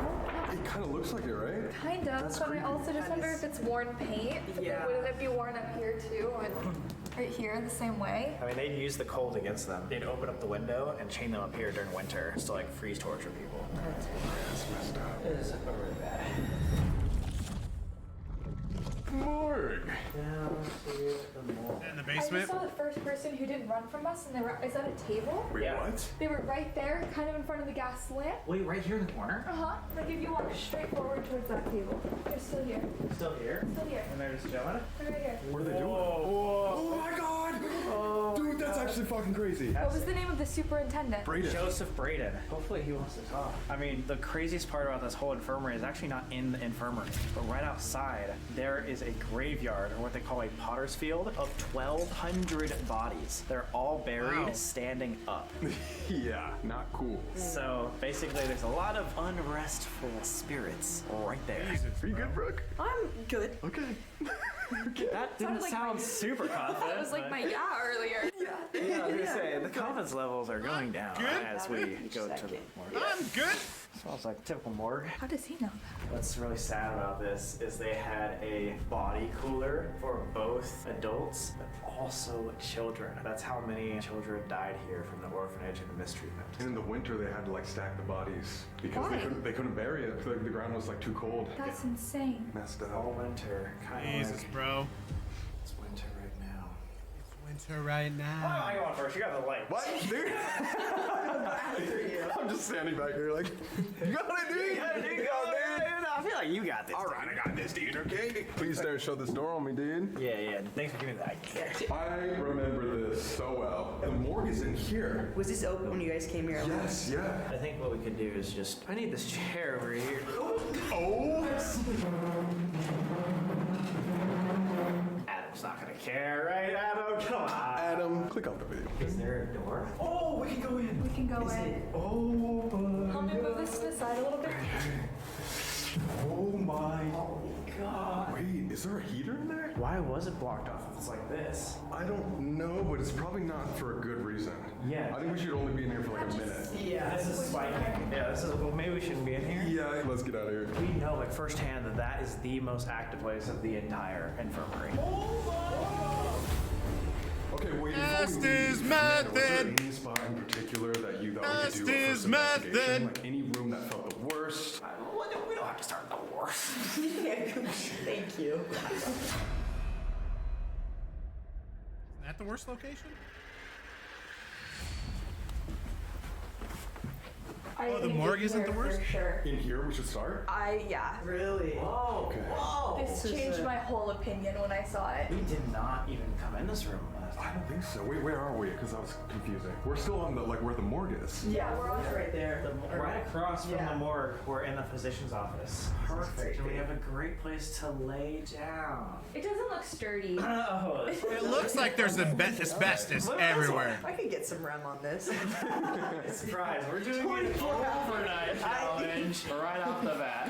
Speaker 7: It kind of looks like it, right?
Speaker 12: Kind of, but I also just wonder if it's worn paint.
Speaker 9: Yeah.
Speaker 12: Would it be worn up here too, and right here the same way?
Speaker 5: I mean, they'd use the cold against them. They'd open up the window and chain them up here during winter just to like freeze torture people.
Speaker 7: That's messed up.
Speaker 5: It is really bad.
Speaker 7: Morgue.
Speaker 5: Down to the morgue.
Speaker 1: In the
Speaker 12: I just
Speaker 1: basement.
Speaker 12: saw the first person who didn't run from us, and they were. Is that a table?
Speaker 7: Wait,
Speaker 5: Yeah.
Speaker 7: what?
Speaker 12: They were right there, kind of in front of the gas lamp.
Speaker 5: Wait, right here in the corner?
Speaker 12: Like if you walk straight forward towards that table. They're still here.
Speaker 5: Still here?
Speaker 12: Still here.
Speaker 5: And they're just chilling?
Speaker 12: They're right here.
Speaker 7: What are they doing? Oh my god! Dude, that's actually fucking crazy.
Speaker 12: What was the name of the superintendent?
Speaker 7: Braden.
Speaker 5: Joseph Braden. Hopefully he wants to talk. I mean, the craziest part about this whole infirmary is actually not in the infirmary, but right outside, there is a graveyard, or what they call a potter's field, of 1,200 bodies. They're all buried standing up.
Speaker 7: Yeah, not cool.
Speaker 5: So basically, there's a lot of unrestful spirits right there.
Speaker 7: Are you good, Brooke?
Speaker 9: I'm good.
Speaker 7: Okay.
Speaker 5: That didn't sound super confident.
Speaker 12: That was like my yeah earlier.
Speaker 5: Yeah, I was gonna say, the confidence levels are going down
Speaker 1: Good.
Speaker 5: as we go to the morgue.
Speaker 1: I'm good.
Speaker 5: Smells like typical morgue.
Speaker 12: How does he know that?
Speaker 5: What's really sad about this is they had a body cooler for both adults, but also children. That's how many children died here from the orphanage and the mistreatment.
Speaker 7: And in the winter, they had to like stack the bodies because
Speaker 12: Why?
Speaker 7: they couldn't bury it. The ground was like too cold.
Speaker 12: That's insane.
Speaker 7: Messed
Speaker 5: All
Speaker 7: up.
Speaker 5: winter, kind of
Speaker 1: Jesus,
Speaker 5: like
Speaker 1: bro.
Speaker 5: it's winter right now.
Speaker 1: Winter right
Speaker 5: Oh,
Speaker 1: now.
Speaker 5: I go on first. You got the light.
Speaker 7: What, dude? I'm just standing back here like, you got it, dude.
Speaker 5: I feel like you got this.
Speaker 7: All right, I got this, dude. Okay. Please don't shut this door on me, dude.
Speaker 5: Yeah. Thanks for giving me that.
Speaker 7: I remember this so well. The morgue is in here.
Speaker 9: Was this open when you guys came here?
Speaker 7: Yes, yeah.
Speaker 5: I think what we could do is just. I need this chair over here.
Speaker 7: Oh.
Speaker 5: Adam's not gonna care, right, Adam? Come on.
Speaker 7: Adam, click off the video.
Speaker 5: Is there a door? Oh, we can go in.
Speaker 12: We can go in.
Speaker 7: Oh.
Speaker 12: Help me move this to the side a little bit.
Speaker 7: Oh my.
Speaker 5: God.
Speaker 7: Wait,
Speaker 3: Is there a heater in there?
Speaker 5: Why was it blocked off if it's like this?
Speaker 3: I don't know, but it's probably not for a good reason.
Speaker 5: Yeah.
Speaker 3: I think we should only be in here for like a minute.
Speaker 5: Yeah, this is spiking. Yeah, this is, well, maybe we shouldn't be in here.
Speaker 3: Yeah, let's get out of here.
Speaker 5: We know like firsthand that that is the most active place of the entire infirmary.
Speaker 3: Okay, wait.
Speaker 1: Estes method.
Speaker 3: Was there any spot in particular that you thought we could do a first investigation? Like any room that felt the worst?
Speaker 5: We don't have to start the worst.
Speaker 9: Thank you.
Speaker 1: Is that the worst location? Oh, the morgue isn't the worst?
Speaker 12: For sure.
Speaker 3: In here, we should start?
Speaker 12: Yeah.
Speaker 9: Really?
Speaker 5: Whoa.
Speaker 3: Okay.
Speaker 5: Whoa.
Speaker 12: This changed my whole opinion when I saw it.
Speaker 5: We did not even come in this room last
Speaker 3: I
Speaker 5: time.
Speaker 3: don't think so. Wait, where are we? Because that was confusing. We're still on the, like, where the morgue is.
Speaker 9: Yeah, we're always right there.
Speaker 5: Right across from the morgue, we're in the physician's office. Perfect. And we have a great place to lay down.
Speaker 12: It doesn't look sturdy.
Speaker 5: Oh,
Speaker 1: It looks like there's asbestos everywhere.
Speaker 9: I could get some REM on this.
Speaker 5: surprise. We're doing an overnight challenge right off the bat.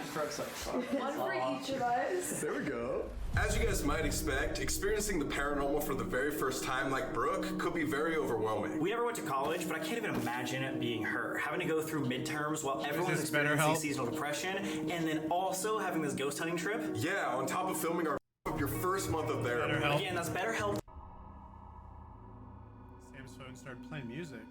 Speaker 12: One for each of us.
Speaker 3: There we go. As you guys might expect, experiencing the paranormal for the very first time like Brooke could be very overwhelming.
Speaker 4: We never went to college, but I can't even imagine it being her. Having to go through midterms while everyone's
Speaker 1: this better
Speaker 4: experiencing
Speaker 1: help?
Speaker 4: seasonal depression, and then also having this ghost hunting trip.
Speaker 3: Yeah, on top of filming your first month of therapy.
Speaker 1: BetterHelp.
Speaker 4: Again, that's BetterHelp.
Speaker 1: Sam's phone started playing music.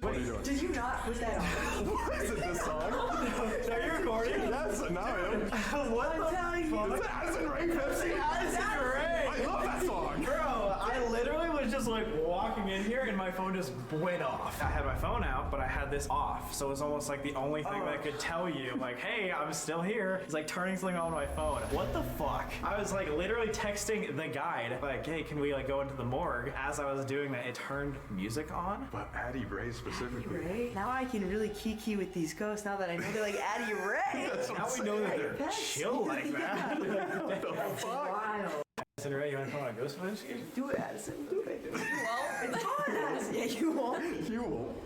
Speaker 3: What are you doing?
Speaker 9: Did you not put that on?
Speaker 3: What is it, this song?
Speaker 5: Are you recording?
Speaker 3: Yes, now I am.
Speaker 5: What
Speaker 9: I'm telling you.
Speaker 3: Is it Addison Rae Pepsi?
Speaker 5: Addison Rae.
Speaker 3: I love that song.
Speaker 5: Bro, I literally was just like walking in here and my phone just went off. I had my phone out, but I had this off. So it was almost like the only thing that could tell you, like, hey, I'm still here. It's like turning something on my phone. What the fuck? I was like literally texting the guide, like, hey, can we like go into the morgue? As I was doing that, it turned music on.
Speaker 3: But Addie Ray specifically.
Speaker 9: Right? Now I can really kiki with these ghosts now that I know they're like Addie Ray.
Speaker 5: Now we know that they're chill like that.
Speaker 3: What the fuck?
Speaker 9: Wild.
Speaker 5: Addison Rae, you want to call on a ghost hunter?
Speaker 9: Do it, Addison. Do it. You won't. It's on, Addison. Yeah, you won't.
Speaker 3: You won't.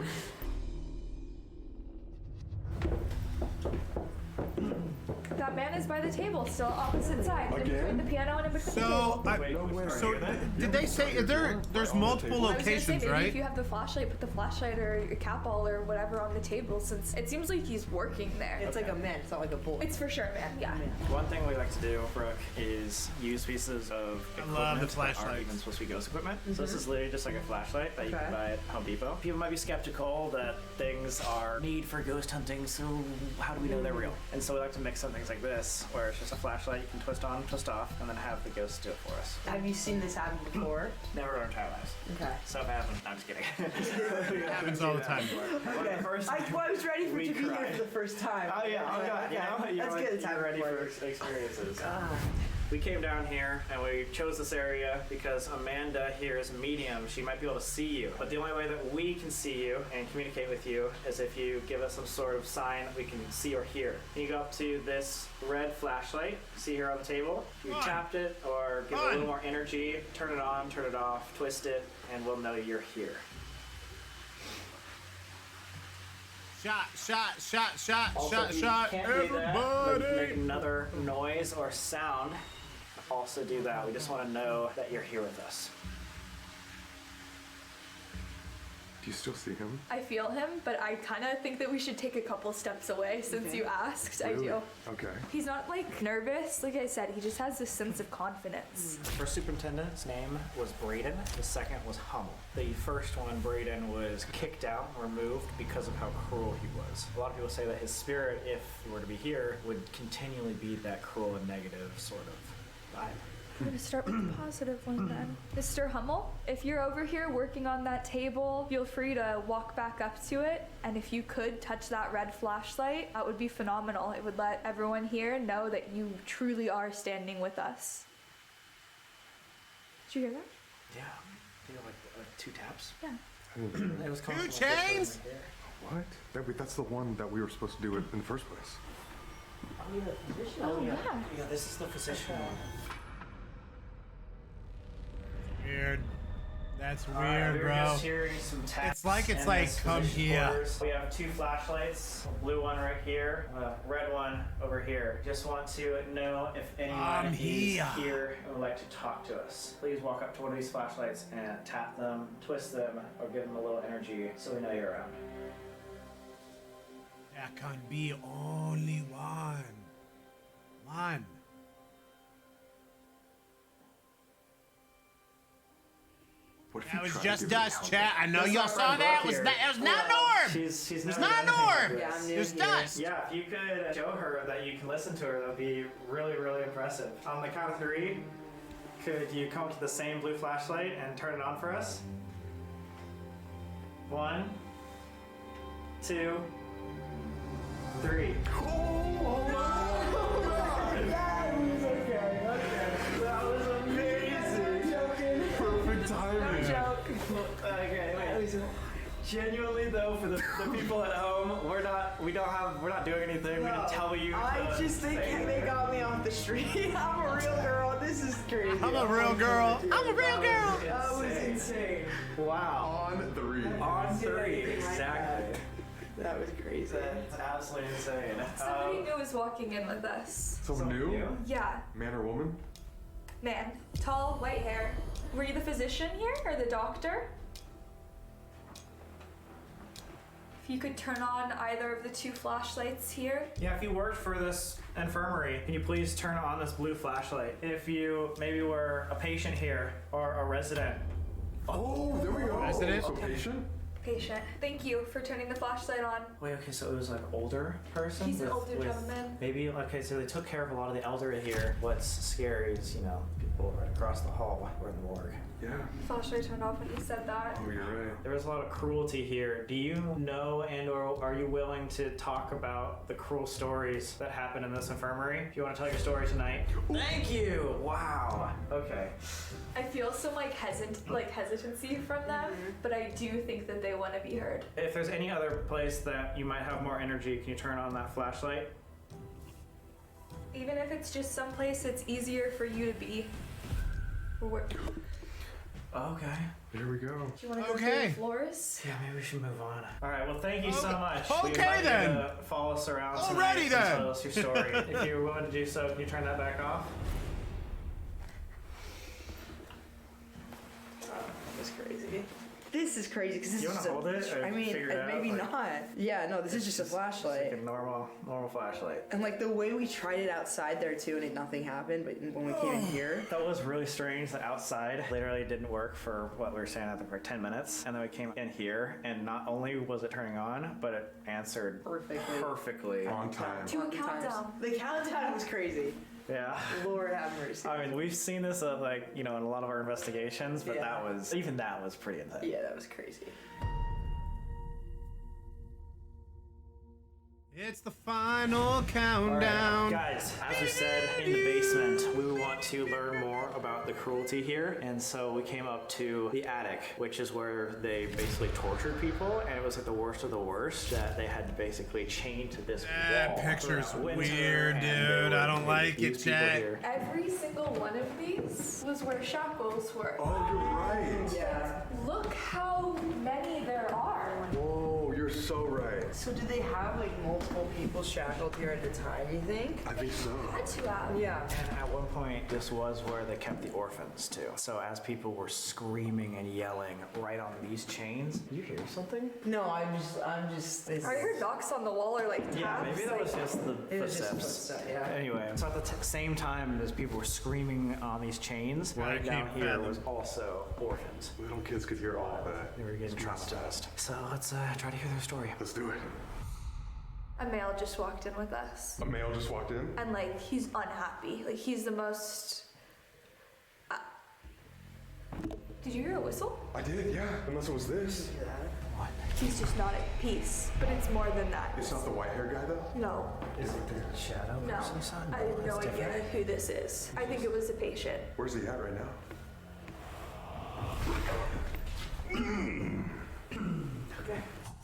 Speaker 12: That man is by the table, still opposite side. In
Speaker 3: Again?
Speaker 12: between the piano and in between the
Speaker 1: So,
Speaker 12: table.
Speaker 1: did they say there's multiple
Speaker 12: I was gonna say,
Speaker 1: locations,
Speaker 12: maybe
Speaker 1: right?
Speaker 12: if you have the flashlight, put the flashlight or a cat ball or whatever on the table, since it seems like he's working there.
Speaker 9: It's like a man. It's not like a bull.
Speaker 12: It's for sure, man. Yeah.
Speaker 5: One thing we like to do, Brooke, is use pieces of equipment
Speaker 1: love the
Speaker 5: that aren't
Speaker 1: flashlights.
Speaker 5: even supposed to be ghost equipment. So this is literally just like a flashlight that you can buy at Home Depot. People might be skeptical that things are made for ghost hunting, so how do we know they're real? And so we like to mix some things like this, where it's just a flashlight you can twist on, twist off, and then have the ghost do it for us.
Speaker 9: Have you seen this happen before?
Speaker 5: Never in our entire lives.
Speaker 9: Okay.
Speaker 5: So if it happens, I'm just kidding.
Speaker 1: It happens all the time.
Speaker 9: Okay. I was ready for you to be here for the first time.
Speaker 5: Oh yeah, oh god,
Speaker 9: Okay.
Speaker 5: yeah.
Speaker 9: That's good. It's
Speaker 5: You're ready for experiences. We came down here and we chose this area because Amanda here is a medium. She might be able to see you. But the only way that we can see you and communicate with you is if you give us some sort of sign that we can see or hear. You go up to this red flashlight, see here on the table. You tapped it or give it a little more energy, turn it on, turn it off, twist it, and we'll know you're here.
Speaker 1: Shot,
Speaker 5: Also, if you
Speaker 1: shot,
Speaker 5: can't do that, but
Speaker 1: everybody!
Speaker 5: make another noise or sound. Also do that. We just want to know that you're here with us.
Speaker 3: Do you still see him?
Speaker 12: I feel him, but I kind of think that we should take a couple steps away since you asked.
Speaker 3: Really?
Speaker 12: I do.
Speaker 3: Okay.
Speaker 12: He's not like nervous, like I said, he just has this sense of confidence.
Speaker 5: The first superintendent's name was Braden. The second was Hummel. The first one, Braden, was kicked out, removed because of how cruel he was. A lot of people say that his spirit, if he were to be here, would continually be that cruel and negative sort of vibe.
Speaker 12: I'm gonna start with the positive one then. Mr. Hummel, if you're over here working on that table, feel free to walk back up to it. And if you could touch that red flashlight, that would be phenomenal. It would let everyone here know that you truly are standing with us. Did you hear that?
Speaker 5: Yeah. You know, like 2 taps?
Speaker 12: Yeah.
Speaker 5: It was
Speaker 1: 2 chains?
Speaker 3: What? That's the one that we were supposed to do it in the first place.
Speaker 12: Oh, yeah.
Speaker 5: Yeah, this is the physician one.
Speaker 1: Weird. That's weird,
Speaker 5: we're
Speaker 1: bro.
Speaker 5: just hearing some text.
Speaker 1: It's like
Speaker 5: in this
Speaker 1: come
Speaker 5: position
Speaker 1: here.
Speaker 5: quarters. We have 2 flashlights, a blue one right here, a red one over here. Just want to know if anyone is here and would like to talk to us. Please walk up to one of these flashlights and tap them, twist them, or give them a little energy so we know you're around.
Speaker 1: There can be only one. One. That was just us, chat. I know y'all saw that. It was not an orb.
Speaker 5: She's
Speaker 1: it's not an orb.
Speaker 5: Yeah,
Speaker 1: it was dust.
Speaker 5: Yeah, if you could show her that you can listen to her, that would be really, really impressive. On the count of 3, could you come up to the same blue flashlight and turn it on for us? 1, 2, 3. Oh my God! That was amazing.
Speaker 3: Perfect timing.
Speaker 5: Okay, wait. Genuinely though, for the people at home, we're not doing anything. We didn't tell you.
Speaker 9: I just think they got me off the street. I'm a real girl. This is crazy.
Speaker 1: I'm a real girl. I'm a real girl.
Speaker 9: That was insane.
Speaker 5: Wow.
Speaker 3: On 3.
Speaker 5: On 3, exactly.
Speaker 9: That was crazy.
Speaker 5: That's absolutely insane.
Speaker 12: Somebody new is walking in with us.
Speaker 3: Someone new?
Speaker 12: Yeah,
Speaker 3: Man or woman?
Speaker 12: man. Tall, white hair. Were you the physician here or the doctor? If you could turn on either of the 2 flashlights here.
Speaker 5: Yeah, if you worked for this infirmary, can you please turn on this blue flashlight? If you maybe were a patient here or a resident.
Speaker 3: Oh, there we go.
Speaker 1: Resident?
Speaker 3: So patient?
Speaker 12: Patient. Thank you for turning the flashlight on.
Speaker 5: Wait, okay, so it was like older person?
Speaker 12: He's an older gentleman.
Speaker 5: Maybe, okay, so they took care of a lot of the elderly here. What's scary is, people right across the hall were in the morgue.
Speaker 3: Yeah.
Speaker 12: Flashlight turned off when he said that.
Speaker 3: Oh, you're right.
Speaker 5: There was a lot of cruelty here. Do you know and or are you willing to talk about the cruel stories that happened in this infirmary? If you want to tell your story tonight. Thank you! Wow. Okay.
Speaker 12: I feel some hesitancy from them, but I do think that they want to be heard.
Speaker 5: If there's any other place that you might have more energy, can you turn on that flashlight?
Speaker 12: Even if it's just someplace it's easier for you to be.
Speaker 5: Okay.
Speaker 3: Here we go.
Speaker 12: Do you want to go through the floors?
Speaker 5: Yeah, maybe we should move on. All right, well, thank you so much. We
Speaker 1: Okay,
Speaker 5: invite you
Speaker 1: then.
Speaker 5: to follow us around
Speaker 1: Alrighty,
Speaker 5: tonight
Speaker 1: then.
Speaker 5: and tell us your story. If you're willing to do so, can you turn that back off?
Speaker 9: That's crazy. This is crazy because this
Speaker 5: You
Speaker 9: is
Speaker 5: wanna hold it or
Speaker 9: I mean,
Speaker 5: figure it out,
Speaker 9: maybe
Speaker 5: like-
Speaker 9: not. Yeah, no, this is just a flashlight.
Speaker 5: Like a normal flashlight.
Speaker 9: And like the way we tried it outside there too, and nothing happened. But when we came in here,
Speaker 5: That was really strange. The outside literally didn't work for what we were standing at there for 10 minutes, and then we came in here, and not only was it turning on, but it answered perfectly.
Speaker 3: On time.
Speaker 12: Do a countdown.
Speaker 9: the countdown was crazy.
Speaker 5: Yeah.
Speaker 9: Lord have mercy.
Speaker 5: I mean, we've seen this in a lot of our investigations, but
Speaker 9: Yeah.
Speaker 5: that was pretty intense.
Speaker 9: Yeah, that was crazy.
Speaker 1: It's the final countdown.
Speaker 5: Guys, as we said in the basement, we want to learn more about the cruelty here, and so we came up to the attic, which is where they basically tortured people, and it was like the worst of the worst that they had to basically chain to this
Speaker 1: That
Speaker 5: wall
Speaker 1: picture's
Speaker 5: throughout winter,
Speaker 1: weird,
Speaker 5: and they
Speaker 1: dude.
Speaker 5: would
Speaker 1: I don't like it,
Speaker 5: abuse people
Speaker 1: Jack.
Speaker 5: here.
Speaker 12: Every single one of these was where shackles were.
Speaker 3: Oh, you're right.
Speaker 9: Yeah.
Speaker 12: Look how many there are.
Speaker 3: Whoa, you're so right.
Speaker 9: So did they have like multiple people shackled here at a time? You think?
Speaker 3: I think so.
Speaker 12: Had to have.
Speaker 9: Yeah.
Speaker 5: And at one point, this was where they kept the orphans too. So as people were screaming and yelling right on these chains, did you hear something?
Speaker 9: No, I'm just.
Speaker 12: Are your knocks on the wall or like taps?
Speaker 5: Yeah, maybe that was just the
Speaker 9: It was just a
Speaker 5: footsteps.
Speaker 9: footstep, yeah.
Speaker 5: Anyway, so at the same time as people were screaming on these chains,
Speaker 1: I
Speaker 5: right down
Speaker 1: can't
Speaker 5: here
Speaker 1: fathom.
Speaker 5: was also orphans.
Speaker 3: Little kids could hear all of that.
Speaker 5: They were getting traumatized. So let's try to hear their story.
Speaker 3: Let's do it.
Speaker 12: A male just walked in with us.
Speaker 3: A male just walked in.
Speaker 12: And like he's unhappy. Like he's the most. Did you hear a whistle?
Speaker 3: I did, yeah. Unless it was this.
Speaker 12: He's just not at peace. But it's more than that.
Speaker 3: It's not the white hair guy though?
Speaker 12: No.
Speaker 5: Is it the shadow
Speaker 12: No.
Speaker 5: person you saw?
Speaker 12: I have no
Speaker 5: It's
Speaker 12: idea
Speaker 5: different.
Speaker 12: who this is. I think it was a patient.
Speaker 3: Where's he at right now?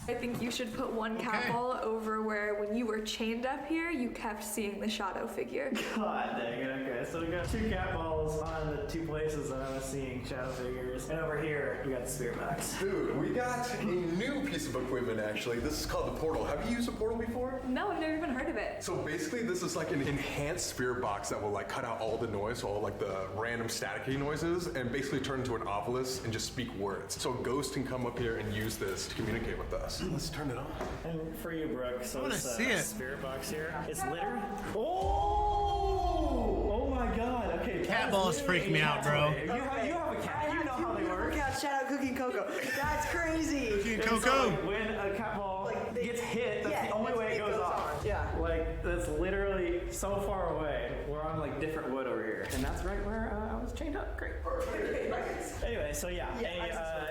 Speaker 12: I think you should put one catwall over where when you were chained up here, you kept seeing the shadow figure.
Speaker 5: God dang it, okay. Okay, so we got 2 cat balls on the 2 places that I was seeing shadow figures. And over here, we got the spirit box.
Speaker 3: Dude, we got a new piece of equipment actually. This is called the portal. Have you used a portal before?
Speaker 12: No, I've never even heard of it.
Speaker 3: So basically this is like an enhanced spirit box that will like cut out all the noise, all like the random staticky noises, and basically turn into an obelisk and just speak words. So a ghost can come up here and use this to communicate with us. Let's turn it on.
Speaker 5: And for you, Brooke, so
Speaker 1: I
Speaker 5: this
Speaker 1: see it.
Speaker 5: spirit box here, it's literally... Oh my god, okay.
Speaker 1: Cat balls freak me out, bro.
Speaker 5: You have a cat, you know how they work.
Speaker 9: Cat, shout out Cookie and Coco. That's crazy.
Speaker 1: Cookie and
Speaker 5: And so,
Speaker 1: Coco.
Speaker 5: like, when a cat ball gets hit, that's the only way it goes off.
Speaker 9: Yeah.
Speaker 5: Like, that's literally so far away. We're on like different wood over here. And that's right where I was chained up. Great. Anyway, so yeah,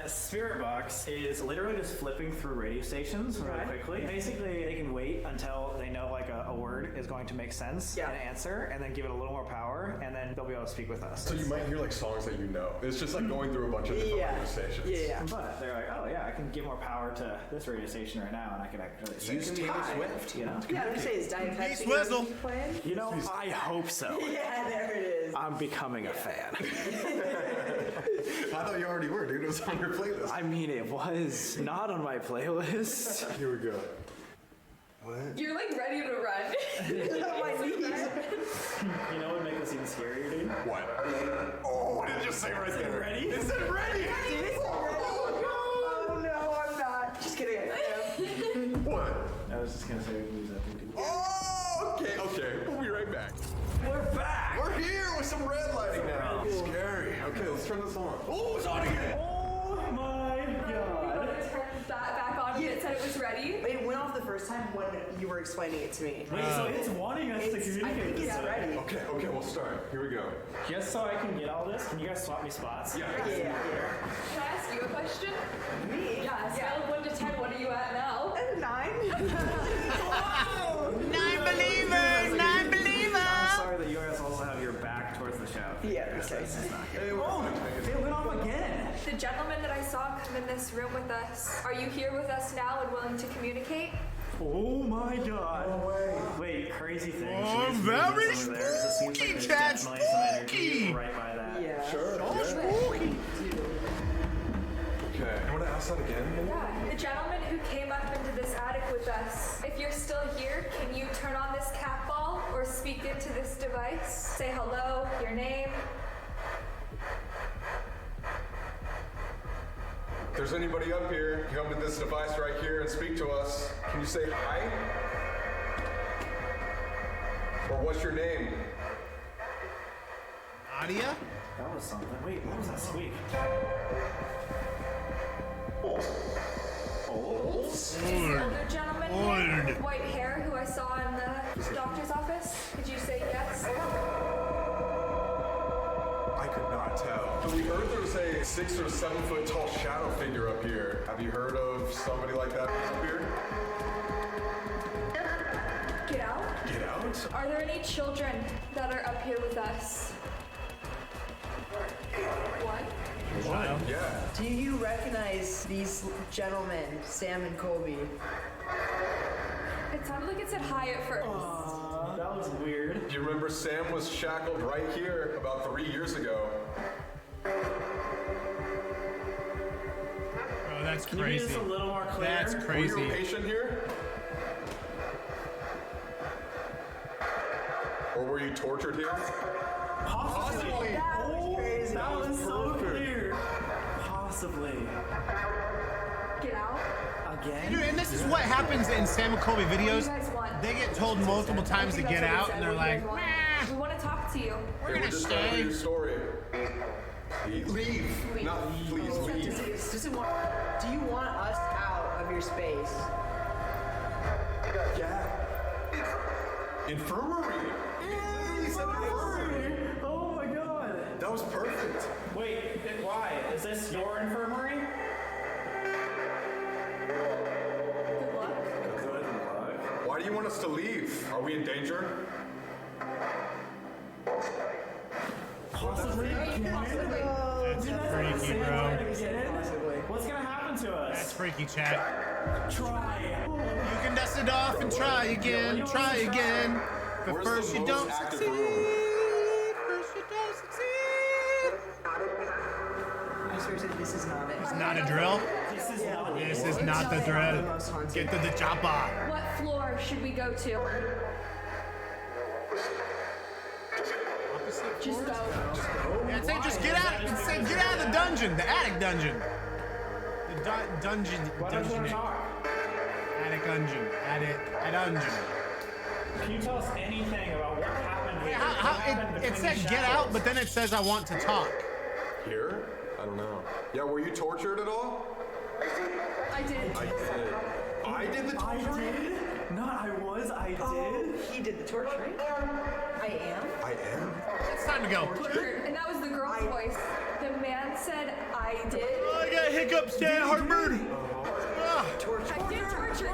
Speaker 5: a spirit box is literally just flipping through radio stations really quickly. Basically, they can wait until they know like a word is going to make sense and answer, and then give it a little more power, and then they'll be able to speak with us.
Speaker 3: So you might hear like songs that you know. It's just like going through a bunch of different radio stations.
Speaker 9: Yeah.
Speaker 5: But they're like, oh yeah, I can give more power to this radio station right now, and I can actually say
Speaker 3: Use Taylor Swift.
Speaker 5: You know?
Speaker 9: Yeah, I would say it's Diet Pepsi.
Speaker 1: Swizzle.
Speaker 5: You know, I hope so.
Speaker 9: Yeah, there it is.
Speaker 5: I'm becoming a fan.
Speaker 3: I thought you already were, dude. It was on your playlist.
Speaker 5: I mean, it was not on my playlist.
Speaker 3: Here we go. What?
Speaker 12: You're like ready to run.
Speaker 9: My knees.
Speaker 5: You know what would make this even scarier, dude?
Speaker 3: What? Oh, what did it just say right there?
Speaker 5: Ready?
Speaker 3: It said ready!
Speaker 9: Oh no, I'm not. Just kidding. I am.
Speaker 3: What?
Speaker 5: I was just gonna say we can use that thing too.
Speaker 3: Oh, okay. We'll be right back.
Speaker 5: We're back!
Speaker 3: We're here with some red lighting now. Scary. Okay, let's turn this on. Oh, it's on again!
Speaker 5: Oh my god.
Speaker 12: Turn that back on. It said it was ready.
Speaker 9: It went off the first time when you were explaining it to me.
Speaker 5: Wait, so it's wanting us to communicate
Speaker 9: I think
Speaker 5: with
Speaker 9: it's
Speaker 5: each other.
Speaker 9: ready.
Speaker 3: Okay, we'll start. Here we go.
Speaker 5: Just so I can get all this, can you guys swap me spots?
Speaker 3: Yeah.
Speaker 12: Can I ask you a question?
Speaker 9: Me?
Speaker 12: Yeah, scale of 1 to 10, what are you at now?
Speaker 9: 9.
Speaker 1: 9 believers, 9 believers.
Speaker 5: I'm sorry that you guys also have your back towards the shadow.
Speaker 9: Yeah,
Speaker 5: This
Speaker 9: okay.
Speaker 5: is not good.
Speaker 3: Hey,
Speaker 5: It went off again.
Speaker 12: The gentleman that I saw come in this room with us, are you here with us now and willing to communicate?
Speaker 5: Oh my god. No way. Wait, crazy thing.
Speaker 1: Oh, very spooky, Chad, spooky.
Speaker 5: Right by that.
Speaker 9: Yeah.
Speaker 3: Sure.
Speaker 1: Oh, spooky.
Speaker 3: Okay. You want to ask that again?
Speaker 12: Yeah. The gentleman who came up into this attic with us, if you're still here, can you turn on this cat ball or speak into this device? Say hello, your name.
Speaker 3: If there's anybody up here, come to this device right here and speak to us. Can you say hi? Or what's your name?
Speaker 1: Nadia?
Speaker 5: That was something. Wait, what was that squeak?
Speaker 12: This older gentleman here with white hair who I saw in the doctor's office, could you say yes?
Speaker 3: I could not tell. So we heard there was a 6 or 7 foot tall shadow figure up here. Have you heard of somebody like that up here?
Speaker 12: Get out.
Speaker 3: Get out?
Speaker 12: Are there any children that are up here with us? One.
Speaker 3: Yeah.
Speaker 9: Do you recognize these gentlemen, Sam and Colby?
Speaker 12: It sounded like it said hi at first.
Speaker 5: That was weird.
Speaker 3: Do you remember Sam was shackled right here about 3 years ago?
Speaker 1: Oh, that's
Speaker 5: Can you be
Speaker 1: crazy.
Speaker 5: just a little more clear?
Speaker 1: That's
Speaker 3: Were
Speaker 1: crazy.
Speaker 3: you a patient here? Or were you tortured here?
Speaker 5: Possibly.
Speaker 9: That was crazy.
Speaker 5: That was so clear. Possibly.
Speaker 12: Get out.
Speaker 5: Again?
Speaker 1: Dude, and this is what happens in Sam and Colby
Speaker 12: What do
Speaker 1: videos.
Speaker 12: you guys want?
Speaker 1: They get told multiple times to get out, and they're like,
Speaker 12: We want to talk to you.
Speaker 1: we're
Speaker 3: We're
Speaker 1: gonna
Speaker 3: just going to
Speaker 1: stay.
Speaker 3: your story. Leave. Not please leave.
Speaker 9: Do you want us out of your space?
Speaker 3: Yeah. Infirmary. He said infirmary.
Speaker 5: Oh my god.
Speaker 3: That was perfect.
Speaker 5: Wait, why? Is this your infirmary?
Speaker 12: Good luck.
Speaker 5: Good luck.
Speaker 3: Why do you want us to leave? Are we in danger?
Speaker 5: Possibly.
Speaker 1: That's freaky, bro.
Speaker 5: What's gonna happen to us?
Speaker 1: That's freaky, chat.
Speaker 5: Try.
Speaker 1: You can dust it off and try again. Try again. But
Speaker 3: Where's
Speaker 1: first
Speaker 3: the
Speaker 1: you
Speaker 3: most
Speaker 1: don't
Speaker 3: active
Speaker 1: succeed.
Speaker 3: room?
Speaker 1: not a drill.
Speaker 5: This is not.
Speaker 1: This is not the drill. Get to the chopper.
Speaker 12: What floor should we go to? Just go.
Speaker 1: Yeah, say just get out. Say get out of the dungeon, the attic dungeon. The dungeon. Attic dungeon. Attic dungeon.
Speaker 5: Can you tell us anything about what happened here?
Speaker 1: It said get out, but then it says I want to talk.
Speaker 3: Here? I don't know. Yeah, were you tortured at all?
Speaker 12: I did.
Speaker 3: I did the torturing?
Speaker 5: Not I was, I did.
Speaker 9: He did the torturing. I am.
Speaker 1: It's time to go.
Speaker 12: And that was the girl's voice. The man said, I did.
Speaker 1: Oh, I got hiccups, Dan. Heartburn.
Speaker 12: I did torture.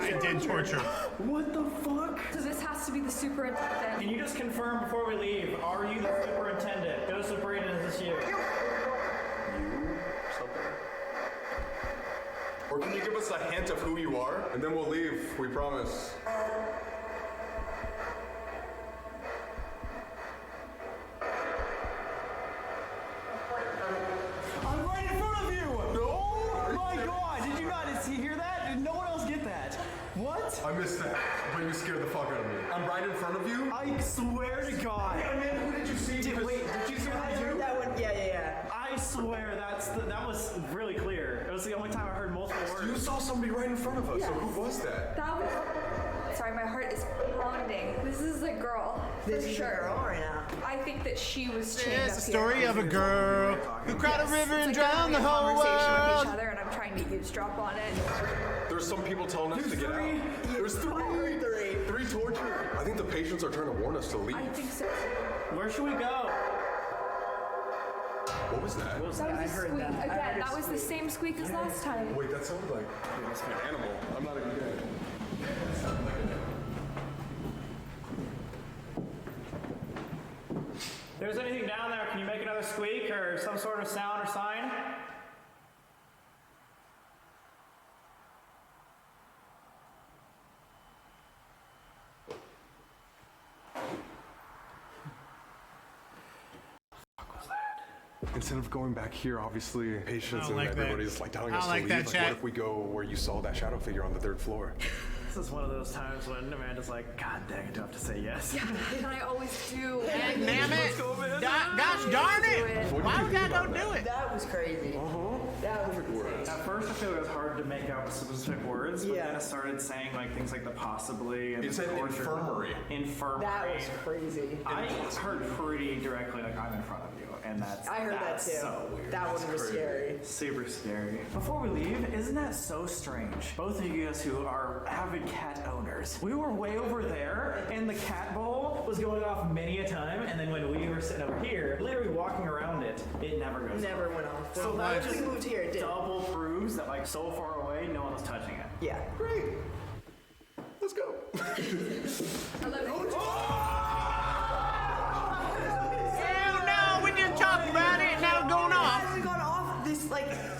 Speaker 1: I did torture.
Speaker 5: What the fuck?
Speaker 12: So this has to be the superintendent.
Speaker 5: Can you just confirm before we leave? Are you the superintendent? Joseph Braden, is this you?
Speaker 3: You? Something? Or can you give us a hint of who you are? And then we'll leave, we promise.
Speaker 8: I'm right in front of you! No! My god, did you not hear that? Did no one else get that? What?
Speaker 3: I missed that, but you scared the fuck out of me. I'm right in front of you?
Speaker 8: I swear to God.
Speaker 3: Hey, man, who did you see?
Speaker 8: Wait, did you hear
Speaker 9: I heard that one. Yeah.
Speaker 5: I swear that was really clear. It was the only time I heard multiple words.
Speaker 3: You saw somebody right in front of us, so who was that?
Speaker 12: That was. Sorry, my heart is pounding. This is a girl.
Speaker 9: This
Speaker 12: for
Speaker 9: is
Speaker 12: sure.
Speaker 9: a girl right now.
Speaker 12: I think that she was chained
Speaker 1: It's
Speaker 12: up
Speaker 1: the story
Speaker 12: here.
Speaker 1: of a girl who cried a river and
Speaker 12: It's like
Speaker 1: drowned the
Speaker 12: they're having
Speaker 1: whole
Speaker 12: a conversation with
Speaker 1: world.
Speaker 12: each other, and I'm trying to eavesdrop on it.
Speaker 3: There's some people telling us to get out. There's three. Three torture. I think the patients are trying to warn us to leave.
Speaker 12: I think so.
Speaker 5: Where should we go?
Speaker 3: What was that?
Speaker 12: That was a squeak. Again, that was the same squeak as last time.
Speaker 3: Wait, that sounded like it must be an animal. I'm not even kidding. That sounded like an animal.
Speaker 5: If there's anything down there, can you make another squeak or some sort of sound or sign?
Speaker 3: Instead of going back here, obviously, patients and
Speaker 1: like that.
Speaker 3: everybody's like telling
Speaker 1: I
Speaker 3: us to
Speaker 1: like
Speaker 3: leave.
Speaker 1: that
Speaker 3: Like,
Speaker 1: chat.
Speaker 3: what if we go where you saw that shadow figure on the 3rd floor?
Speaker 5: This is one of those times when Amanda's like, God dang it, do I have to say yes?
Speaker 12: Yeah, and I always do.
Speaker 1: Dang it! Gosh darn it! Why we gotta go do it?
Speaker 9: That was crazy. That was insane.
Speaker 5: At first, I feel like it was hard to make out specific words, but
Speaker 9: Yeah.
Speaker 5: then I started saying like things like the possibly and
Speaker 3: It
Speaker 5: the
Speaker 3: said
Speaker 5: torture.
Speaker 3: infirmary.
Speaker 5: Infirmary.
Speaker 9: That was crazy.
Speaker 5: I heard pretty directly like I'm in front of you, and that's
Speaker 9: I heard that too.
Speaker 5: so weird.
Speaker 9: That one was scary.
Speaker 5: Super scary. Before we leave, isn't that so strange? Both of you guys who are avid cat owners, we were way over there, and the cat bowl was going off many a time, and then when we were sitting over here, literally walking around it, it never goes
Speaker 9: Never
Speaker 5: off.
Speaker 9: went off.
Speaker 5: So
Speaker 9: No,
Speaker 5: that
Speaker 9: once
Speaker 5: just
Speaker 9: we moved here, it did.
Speaker 5: double proves that like so far away, no one was touching it.
Speaker 9: Yeah.
Speaker 3: Great. Let's go.
Speaker 12: I love it.
Speaker 1: Hell no, we didn't talk about it. Now it's going
Speaker 9: It
Speaker 1: off.
Speaker 9: hasn't gone off this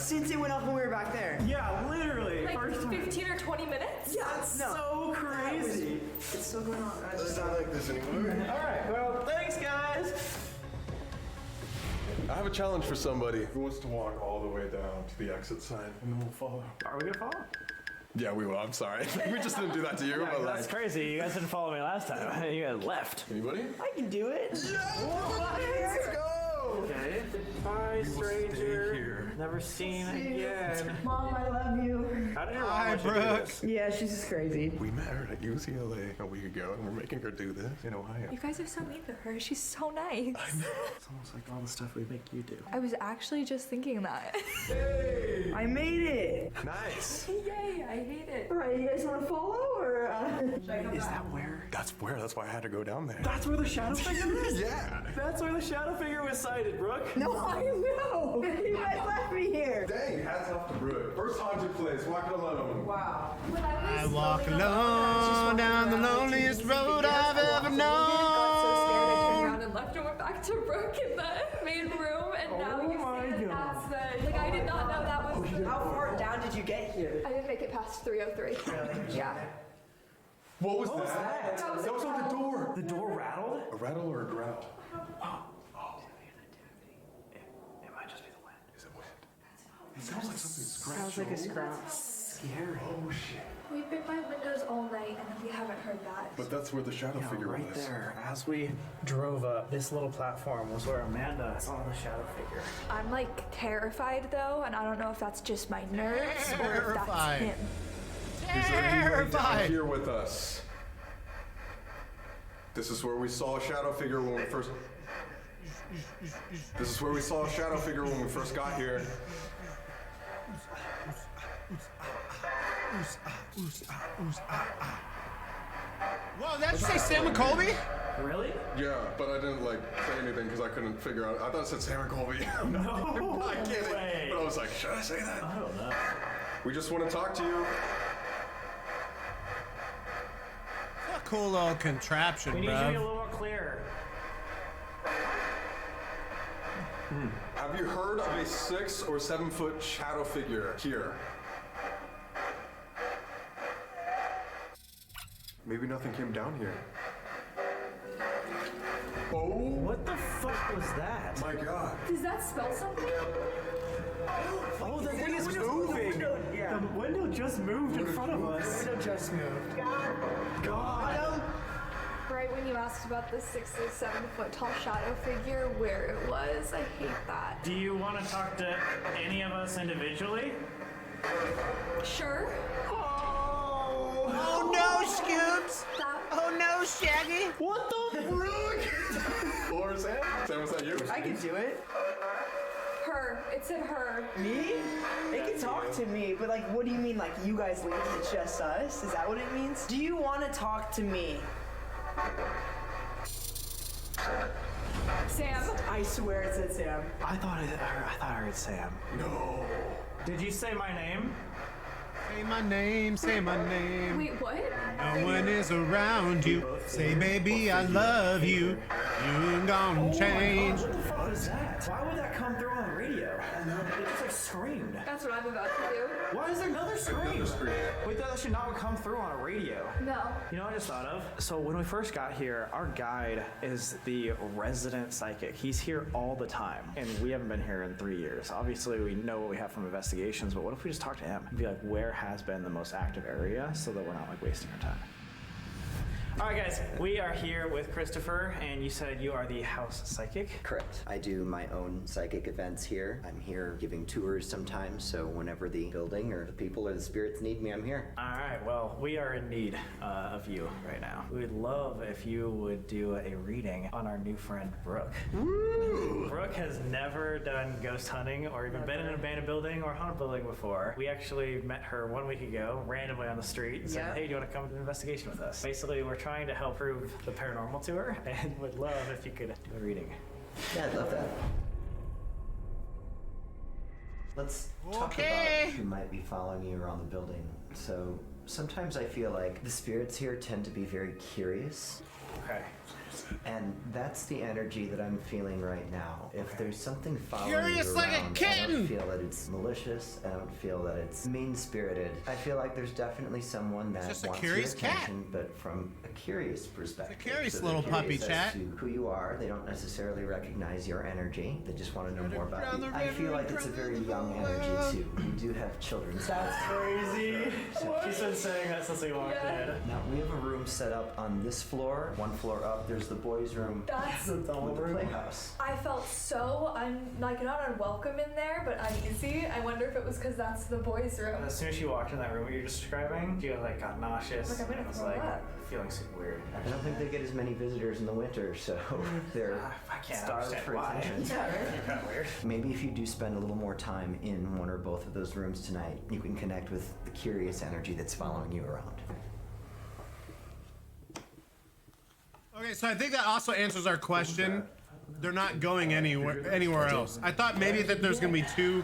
Speaker 9: since it went off when we were back there.
Speaker 5: Yeah, literally.
Speaker 12: Like
Speaker 5: First
Speaker 12: 15 or 20 minutes?
Speaker 9: Yeah.
Speaker 5: so crazy.
Speaker 9: It's still going on.
Speaker 3: It's not like this anymore.
Speaker 5: All right, well, thanks, guys.
Speaker 3: I have a challenge for somebody who wants to walk all the way down to the exit sign, and then we'll follow.
Speaker 5: Are we gonna follow?
Speaker 3: Yeah, we will. I'm sorry. We just didn't do that to you, but
Speaker 5: That's
Speaker 3: like.
Speaker 5: crazy. You guys didn't follow me last time. You guys left.
Speaker 3: Anybody?
Speaker 9: I can do it.
Speaker 3: Let's go!
Speaker 5: Okay. Bye,
Speaker 3: We will
Speaker 5: stranger.
Speaker 3: stay here.
Speaker 5: Never seen again.
Speaker 9: Mom, I love you.
Speaker 5: How did your
Speaker 1: Hi,
Speaker 5: mom let you do
Speaker 1: Brooke.
Speaker 5: this?
Speaker 9: Yeah, she's just crazy.
Speaker 3: We met her at UCLA a week ago, and we're making her do this in Ohio.
Speaker 12: You guys are so mean to her. She's so nice.
Speaker 5: It's almost like all the stuff we make you do.
Speaker 12: I was actually just thinking that.
Speaker 9: I made it.
Speaker 3: Nice.
Speaker 12: Yay, I hate it.
Speaker 9: All right, you guys want to follow or?
Speaker 5: Is that where?
Speaker 3: That's where. That's why I had to go down there.
Speaker 5: That's where the shadow figure is?
Speaker 3: Yeah.
Speaker 5: That's where the shadow figure was sighted, Brooke.
Speaker 9: No, I know. You guys left me here.
Speaker 3: Dang, hats off to Brooke. First haunted place, walking alone.
Speaker 9: Wow.
Speaker 1: I walk alone down the loneliest road I've ever known.
Speaker 12: got so scared I turned around and left and went back to Brooke in the main room, and now you say that that's the. Like, I did not know that was.
Speaker 9: How far down did you get here?
Speaker 12: I didn't make it past 303.
Speaker 9: Really?
Speaker 12: Yeah.
Speaker 3: What was that?
Speaker 12: That was
Speaker 3: That was on the door.
Speaker 5: The door rattled?
Speaker 3: A rattle or a growl?
Speaker 5: It might just be the wind.
Speaker 3: Is it wind? It sounds like something scratched.
Speaker 8: Sounds like a scratch. Scary.
Speaker 3: Oh shit.
Speaker 12: We've been by windows all night and we haven't heard that.
Speaker 3: But that's where the shadow figure
Speaker 4: right
Speaker 3: was.
Speaker 4: there. As we drove up, this little platform was where Amanda saw the shadow figure.
Speaker 12: I'm like terrified though, and I don't know if that's just my nerves or if that's him.
Speaker 3: Is there anyone down here with us? This is where we saw a shadow figure when we first. This is where we saw a shadow figure when we first got here.
Speaker 1: Whoa, did that say Sam and Colby?
Speaker 4: Really?
Speaker 3: Yeah, but I didn't like say anything because I couldn't figure out. I thought it said Sam and Colby.
Speaker 4: No
Speaker 3: I get it.
Speaker 4: way.
Speaker 3: But I was like, should I say that?
Speaker 4: I don't know.
Speaker 3: We just want to talk to you.
Speaker 1: What a cool little contraption,
Speaker 4: We need you to
Speaker 1: bro.
Speaker 4: be a little more clear.
Speaker 3: Have you heard of a 6 or 7 foot shadow figure here? Maybe nothing came down here. Oh!
Speaker 4: What the fuck was that?
Speaker 3: My God!
Speaker 12: Does that spell something?
Speaker 4: Oh, the thing is moving!
Speaker 8: Yeah.
Speaker 4: The window just moved in front of us.
Speaker 8: The window just moved.
Speaker 4: God!
Speaker 12: Right when you asked about the 6 or 7 foot tall shadow figure, where it was, I hate that.
Speaker 4: Do you want to talk to any of us individually?
Speaker 12: Sure.
Speaker 1: Oh no, Scoops! Oh no, Shaggy!
Speaker 4: What the frick?
Speaker 3: Or Sam? Sam, was that you?
Speaker 8: I can do it.
Speaker 12: Her. It said her.
Speaker 8: Me? It can talk to me, but like, what do you mean? Like, you guys leave? It's just us? Is that what it means? Do you want to talk to me?
Speaker 12: Sam.
Speaker 8: I swear it said Sam.
Speaker 4: I thought I heard Sam.
Speaker 3: No.
Speaker 4: Did you say my name?
Speaker 1: Say my name, say my name.
Speaker 12: Wait, what?
Speaker 1: No one is around you. Say, baby, I love you. You ain't gonna change.
Speaker 4: What the fuck is that? Why would that come through on the radio? It just like screamed.
Speaker 12: That's what I'm about to do.
Speaker 4: Why is there another scream? Wait, that should not come through on a radio.
Speaker 12: No.
Speaker 4: You know what I just thought of? So when we first got here, our guide is the resident psychic. He's here all the time, and we haven't been here in 3 years. Obviously, we know what we have from investigations, but what if we just talk to him and be like, where has been the most active area, so that we're not like wasting our time? All right, guys, we are here with Christopher, and you said you are the house psychic.
Speaker 11: Correct. I do my own psychic events here. I'm here giving tours sometimes, so whenever the building or the people or the spirits need me, I'm here.
Speaker 4: All right, well, we are in need of you right now. We would love if you would do a reading on our new friend, Brooke. Woo! Brooke has never done ghost hunting or even been in an abandoned building or haunted building before. We actually met her 1 week ago, randomly on the street, and said, hey, do you want to come to an investigation with us? Basically, we're trying to help prove the paranormal to her, and would love if you could do a reading.
Speaker 11: Yeah, I'd love that. Let's talk about who might be following you around the building. So sometimes I feel like the spirits here tend to be very curious.
Speaker 4: Okay.
Speaker 11: And that's the energy that I'm feeling right now. If there's something following
Speaker 1: Curious
Speaker 11: you
Speaker 1: like a
Speaker 11: around, I
Speaker 1: kitten!
Speaker 11: don't feel that it's malicious. I don't feel that it's mean-spirited. I feel like there's definitely someone that
Speaker 1: Just a
Speaker 11: wants
Speaker 1: curious
Speaker 11: your
Speaker 1: cat.
Speaker 11: attention, but from a curious perspective.
Speaker 1: It's a curious
Speaker 11: So
Speaker 1: little
Speaker 11: they're
Speaker 1: puppy
Speaker 11: curious
Speaker 1: chat.
Speaker 11: as to who you are. They don't necessarily recognize your energy. They just want to know more about you. I feel like it's a very young energy too. You do have children.
Speaker 4: That's crazy. She's been saying that since we walked in.
Speaker 11: Now we have a room set up on this floor. One floor up, there's the boys' room.
Speaker 12: That's
Speaker 11: with the playhouse.
Speaker 12: I felt so not unwelcome in there, but uneasy. I wonder if it was because that's the boys' room.
Speaker 4: As soon as she walked in that room, what you're describing, she like got nauseous.
Speaker 12: Like, I'm gonna
Speaker 4: and was
Speaker 12: throw
Speaker 4: like
Speaker 12: up.
Speaker 4: feeling super weird.
Speaker 11: I don't think they get as many visitors in the winter, so they're
Speaker 4: I can't
Speaker 11: starved
Speaker 4: understand
Speaker 11: for
Speaker 4: why.
Speaker 11: attention.
Speaker 4: Yeah, right? Kind of weird.
Speaker 11: Maybe if you do spend a little more time in one or both of those rooms tonight, you can connect with the curious energy that's following you around.
Speaker 1: Okay, so I think that also answers our question. They're not going anywhere else. I thought maybe that there's gonna be 2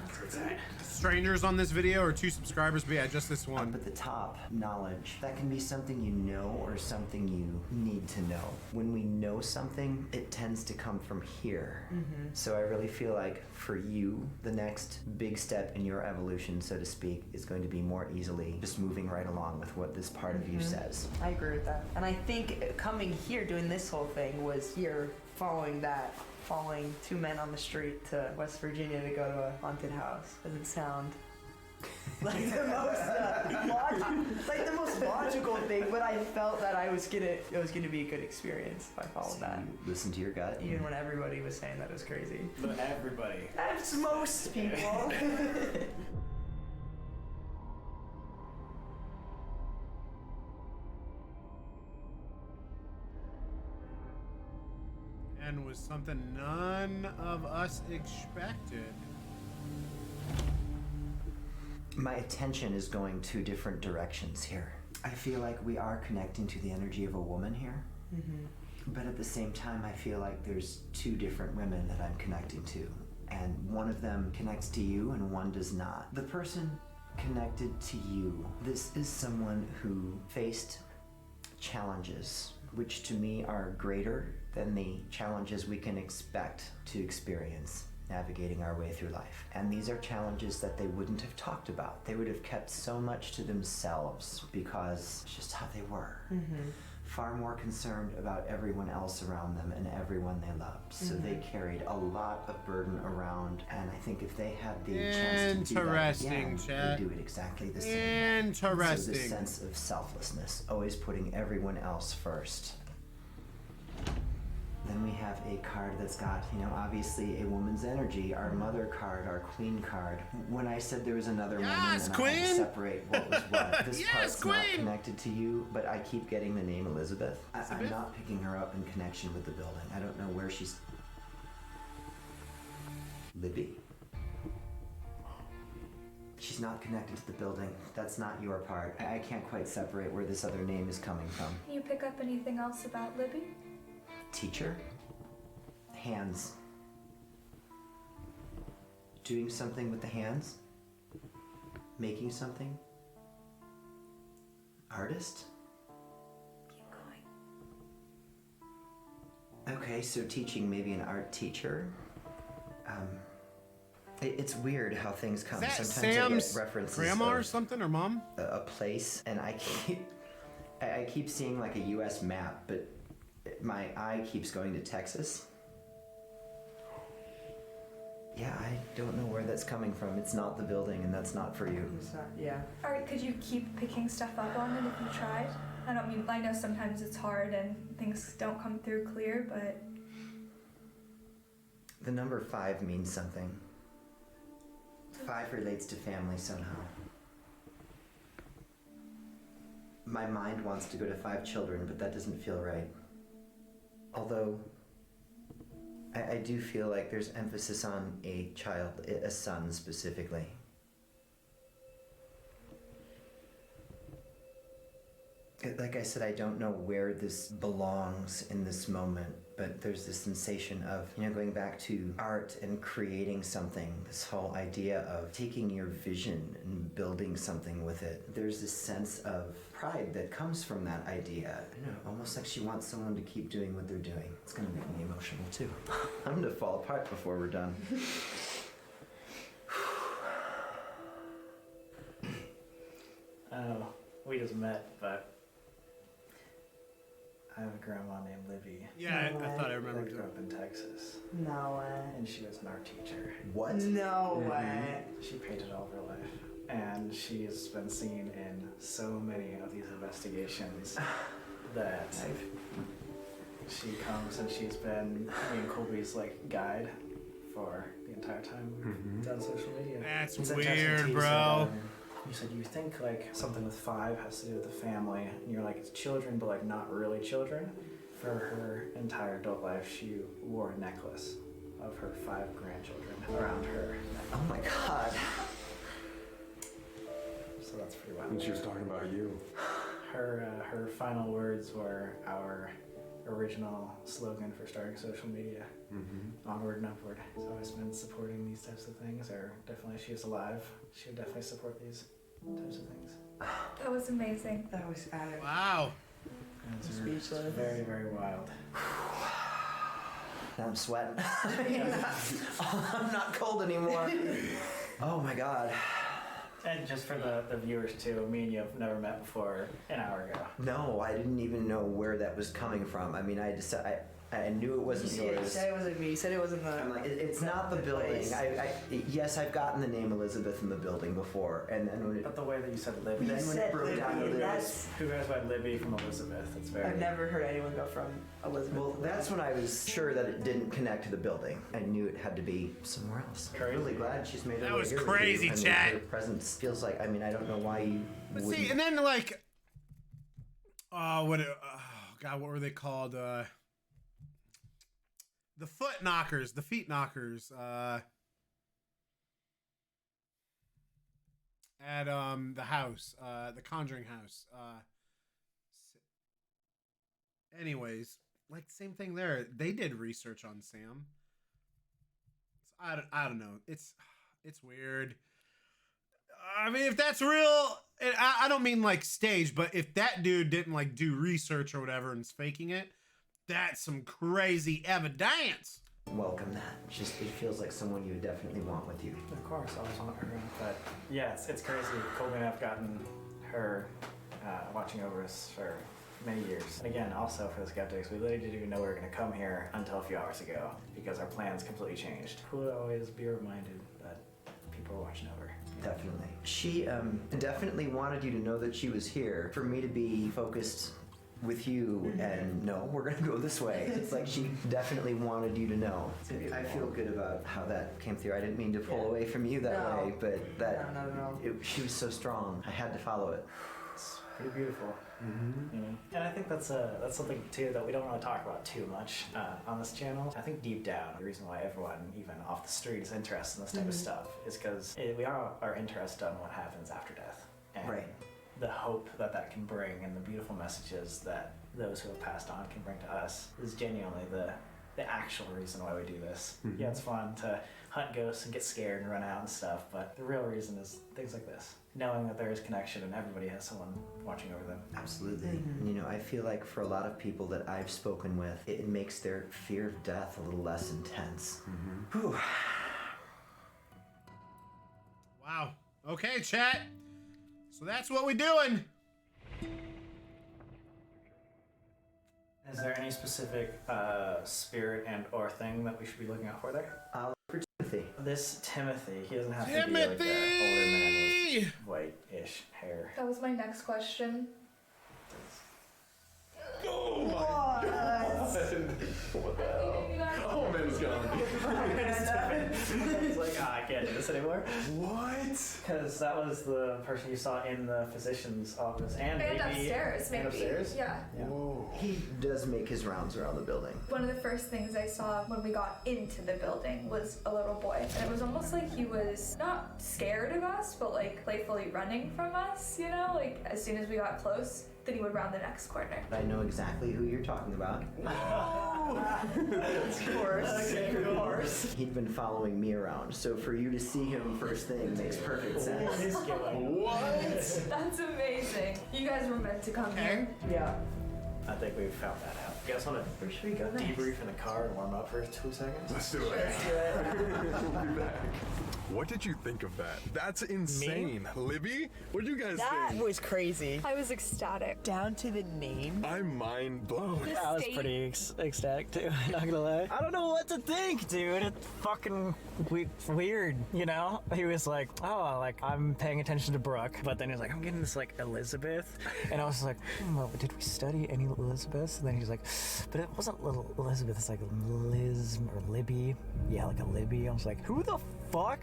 Speaker 1: strangers on this video or 2 subscribers, but yeah, just this one.
Speaker 11: Up at the top, knowledge. That can be something you know or something you need to know. When we know something, it tends to come from here. So I really feel like for you, the next big step in your evolution, so to speak, is going to be more easily just moving right along with what this part of you says.
Speaker 8: I agree with that. And I think coming here, doing this whole thing was your following two men on the street to West Virginia to go to a haunted house. Doesn't sound like the most logical thing, but I felt that it was gonna be a good experience if I followed that.
Speaker 11: Listen to your gut.
Speaker 8: Even when everybody was saying that it was crazy.
Speaker 5: But everybody.
Speaker 8: That's most people.
Speaker 1: And was something none of us expected.
Speaker 11: My attention is going two different directions here. I feel like we are connecting to the energy of a woman here.
Speaker 8: Mm-hmm.
Speaker 11: But at the same time, I feel like there's two different women that I'm connecting to. And one of them connects to you and one does not. The person connected to you, this is someone who faced challenges, which to me are greater than the challenges we can expect to experience navigating our way through life. And these are challenges that they wouldn't have talked about. They would have kept so much to themselves because it's just how they were.
Speaker 8: Mm-hmm.
Speaker 11: Far more concerned about everyone else around them and everyone they loved. So they carried a lot of burden around, and I think if they had the chance to do that again, they'd do it exactly the same.
Speaker 1: Interesting.
Speaker 11: So this sense of selflessness, always putting everyone else first. Then we have a card that's got, obviously a woman's energy, our mother card, our queen card. When I said there was another woman and I had to separate what was what, this part's not connected to you, but I keep getting the name Elizabeth. I'm not picking her up in connection with the building. I don't know where she's... Libby? She's not connected to the building. That's not your part. I can't quite separate where this other name is coming from.
Speaker 12: Can you pick up anything else about Libby?
Speaker 11: Teacher? Hands. Doing something with the hands? Making something? Artist?
Speaker 12: Keep going.
Speaker 11: Okay, so teaching, maybe an art teacher. It's weird how things come.
Speaker 1: Is that
Speaker 11: Sometimes
Speaker 1: Sam's
Speaker 11: I get references
Speaker 1: grandma
Speaker 11: of
Speaker 1: or something, or mom?
Speaker 11: A place, and I keep seeing like a U.S. map, but my eye keeps going to Texas. Yeah, I don't know where that's coming from. It's not the building, and that's not for you.
Speaker 8: It's not, yeah.
Speaker 12: Alright, could you keep picking stuff up on it if you tried? I know sometimes it's hard and things don't come through clear, but...
Speaker 11: The number 5 means something. 5 relates to family somehow. My mind wants to go to 5 children, but that doesn't feel right. Although, I do feel like there's emphasis on a child, a son specifically. Like I said, I don't know where this belongs in this moment, but there's this sensation of, going back to art and creating something, this whole idea of taking your vision and building something with it. There's this sense of pride that comes from that idea. I don't know, almost like she wants someone to keep doing what they're doing. It's gonna make me emotional too. I'm gonna fall apart before we're done.
Speaker 5: Oh, we just met, but I have a grandma named Libby.
Speaker 1: Yeah, I thought I remembered.
Speaker 5: Grew up in Texas.
Speaker 8: No way.
Speaker 5: And she was an art teacher.
Speaker 11: What?
Speaker 8: No way.
Speaker 5: She painted all of her life. And she's been seen in so many of these investigations that she comes and she's been me and Colby's guide for the entire time we've done social media.
Speaker 1: That's
Speaker 5: It's
Speaker 1: weird,
Speaker 5: interesting
Speaker 1: bro.
Speaker 5: You said you think something with 5 has to do with the family, and you're like, it's children, but not really children. For her entire adult life, she wore a necklace of her 5 grandchildren around her neck.
Speaker 11: Oh my God.
Speaker 5: So that's pretty wild.
Speaker 7: And she was talking about you.
Speaker 5: Her final words were our original slogan for starting social media. Onward and upward. She's always been supporting these types of things, or definitely if she's alive, she would definitely support these types of things.
Speaker 12: That was amazing.
Speaker 8: That was added.
Speaker 1: Wow.
Speaker 5: It's
Speaker 8: Speechless.
Speaker 5: very, very wild.
Speaker 11: I'm sweating. I'm not cold anymore. Oh my God.
Speaker 5: And just for the viewers too, me and you have never met before an hour ago.
Speaker 11: No, I didn't even know where that was coming from. I mean, I knew it wasn't yours.
Speaker 8: You said it wasn't me. You said it wasn't the...
Speaker 11: I'm like, it's not the building. Yes, I've gotten the name Elizabeth in the building before, and then when it...
Speaker 4: But the way that you said Libby.
Speaker 11: Then when it broke down,
Speaker 4: Who goes by Libby from Elizabeth? It's very...
Speaker 8: I've never heard anyone go from Elizabeth.
Speaker 11: Well, that's when I was sure that it didn't connect to the building. I knew it had to be somewhere else. I'm really glad she's made her way here.
Speaker 1: That was crazy, chat.
Speaker 11: Her presence feels like, I mean, I don't know why you wouldn't...
Speaker 1: See, and then like... oh, God, what were they called? The foot knockers, the feet knockers. At the house, the Conjuring house. Anyways, like same thing there. They did research on Sam. I don't know. It's weird. I mean, if that's real, I don't mean like stage, but if that dude didn't like do research or whatever and is faking it, that's some crazy evidence.
Speaker 11: Welcome that. It feels like someone you would definitely want with you.
Speaker 4: Of course, I always want her. But yeah, it's crazy. Colby and I've gotten her watching over us for many years. And again, also for the skeptics, we literally didn't even know we were going to come here until a few hours ago because our plans completely changed. Cool to always be reminded that people are watching over.
Speaker 11: Definitely. She definitely wanted you to know that she was here, for me to be focused with you and no, we're gonna go this way. It's like she definitely wanted you to know. I feel good about how that came through. I didn't mean to pull away from you that way, but she was so strong. I had to follow it.
Speaker 4: It's pretty beautiful. And I think that's something too that we don't really talk about too much on this channel. I think deep down, the reason why everyone, even off the street, is interested in this type of stuff is because we are interested in what happens after death. And the hope that can bring and the beautiful messages that those who have passed on can bring to us is genuinely the actual reason why we do this. Yeah, it's fun to hunt ghosts and get scared and run out and stuff, but the real reason is things like this. Knowing that there is connection and everybody has someone watching over them.
Speaker 11: Absolutely. And, you know, I feel like for a lot of people that I've spoken with, it makes their fear of death a little less intense. Whew.
Speaker 1: Wow. Okay, chat. So that's what we're doing.
Speaker 4: Is there any specific spirit and or thing that we should be looking out for there?
Speaker 11: For Timothy.
Speaker 4: This Timothy, he doesn't have to be like an older man with white-ish hair.
Speaker 12: That was my next question.
Speaker 3: Oh my god! What the hell? Oh man, it's gone.
Speaker 4: It's like, I can't do this anymore.
Speaker 3: What?
Speaker 4: Because that was the person you saw in the physician's office and
Speaker 12: upstairs, maybe.
Speaker 4: Upstairs?
Speaker 12: Yeah.
Speaker 11: Whoa. He does make his rounds around the building.
Speaker 12: One of the first things I saw when we got into the building was a little boy. And it was almost like he was not scared of us, but like playfully running from us, you know? Like as soon as we got close, then he would round the next corner.
Speaker 11: I know exactly who you're talking about.
Speaker 8: Of course. Okay, of course.
Speaker 11: He'd been following me around, so for you to see him first thing makes perfect sense.
Speaker 3: What?
Speaker 12: That's amazing. You guys were meant to come here.
Speaker 8: Yeah.
Speaker 4: I think we've found that out. You guys want to
Speaker 8: Where should we go next?
Speaker 4: debrief in the car and warm up for 2 seconds?
Speaker 3: Let's do it. We'll be back. What did you think of that? That's insane. Libby, what did you guys
Speaker 8: That
Speaker 3: think?
Speaker 8: was crazy.
Speaker 6: I was ecstatic.
Speaker 8: Down to the name.
Speaker 3: I'm mind blown.
Speaker 4: I was pretty ecstatic too, not gonna lie. I don't know what to think, dude. It's fucking weird, you know? He was like, oh, like, I'm paying attention to Brooke, but then he was like, I'm getting this, like, Elizabeth. And I was like, well, did we study any Elizabeths? And then he's like, but it wasn't little Elizabeth, it's like Liz or Libby. Yeah, like a Libby. I was like, who the fuck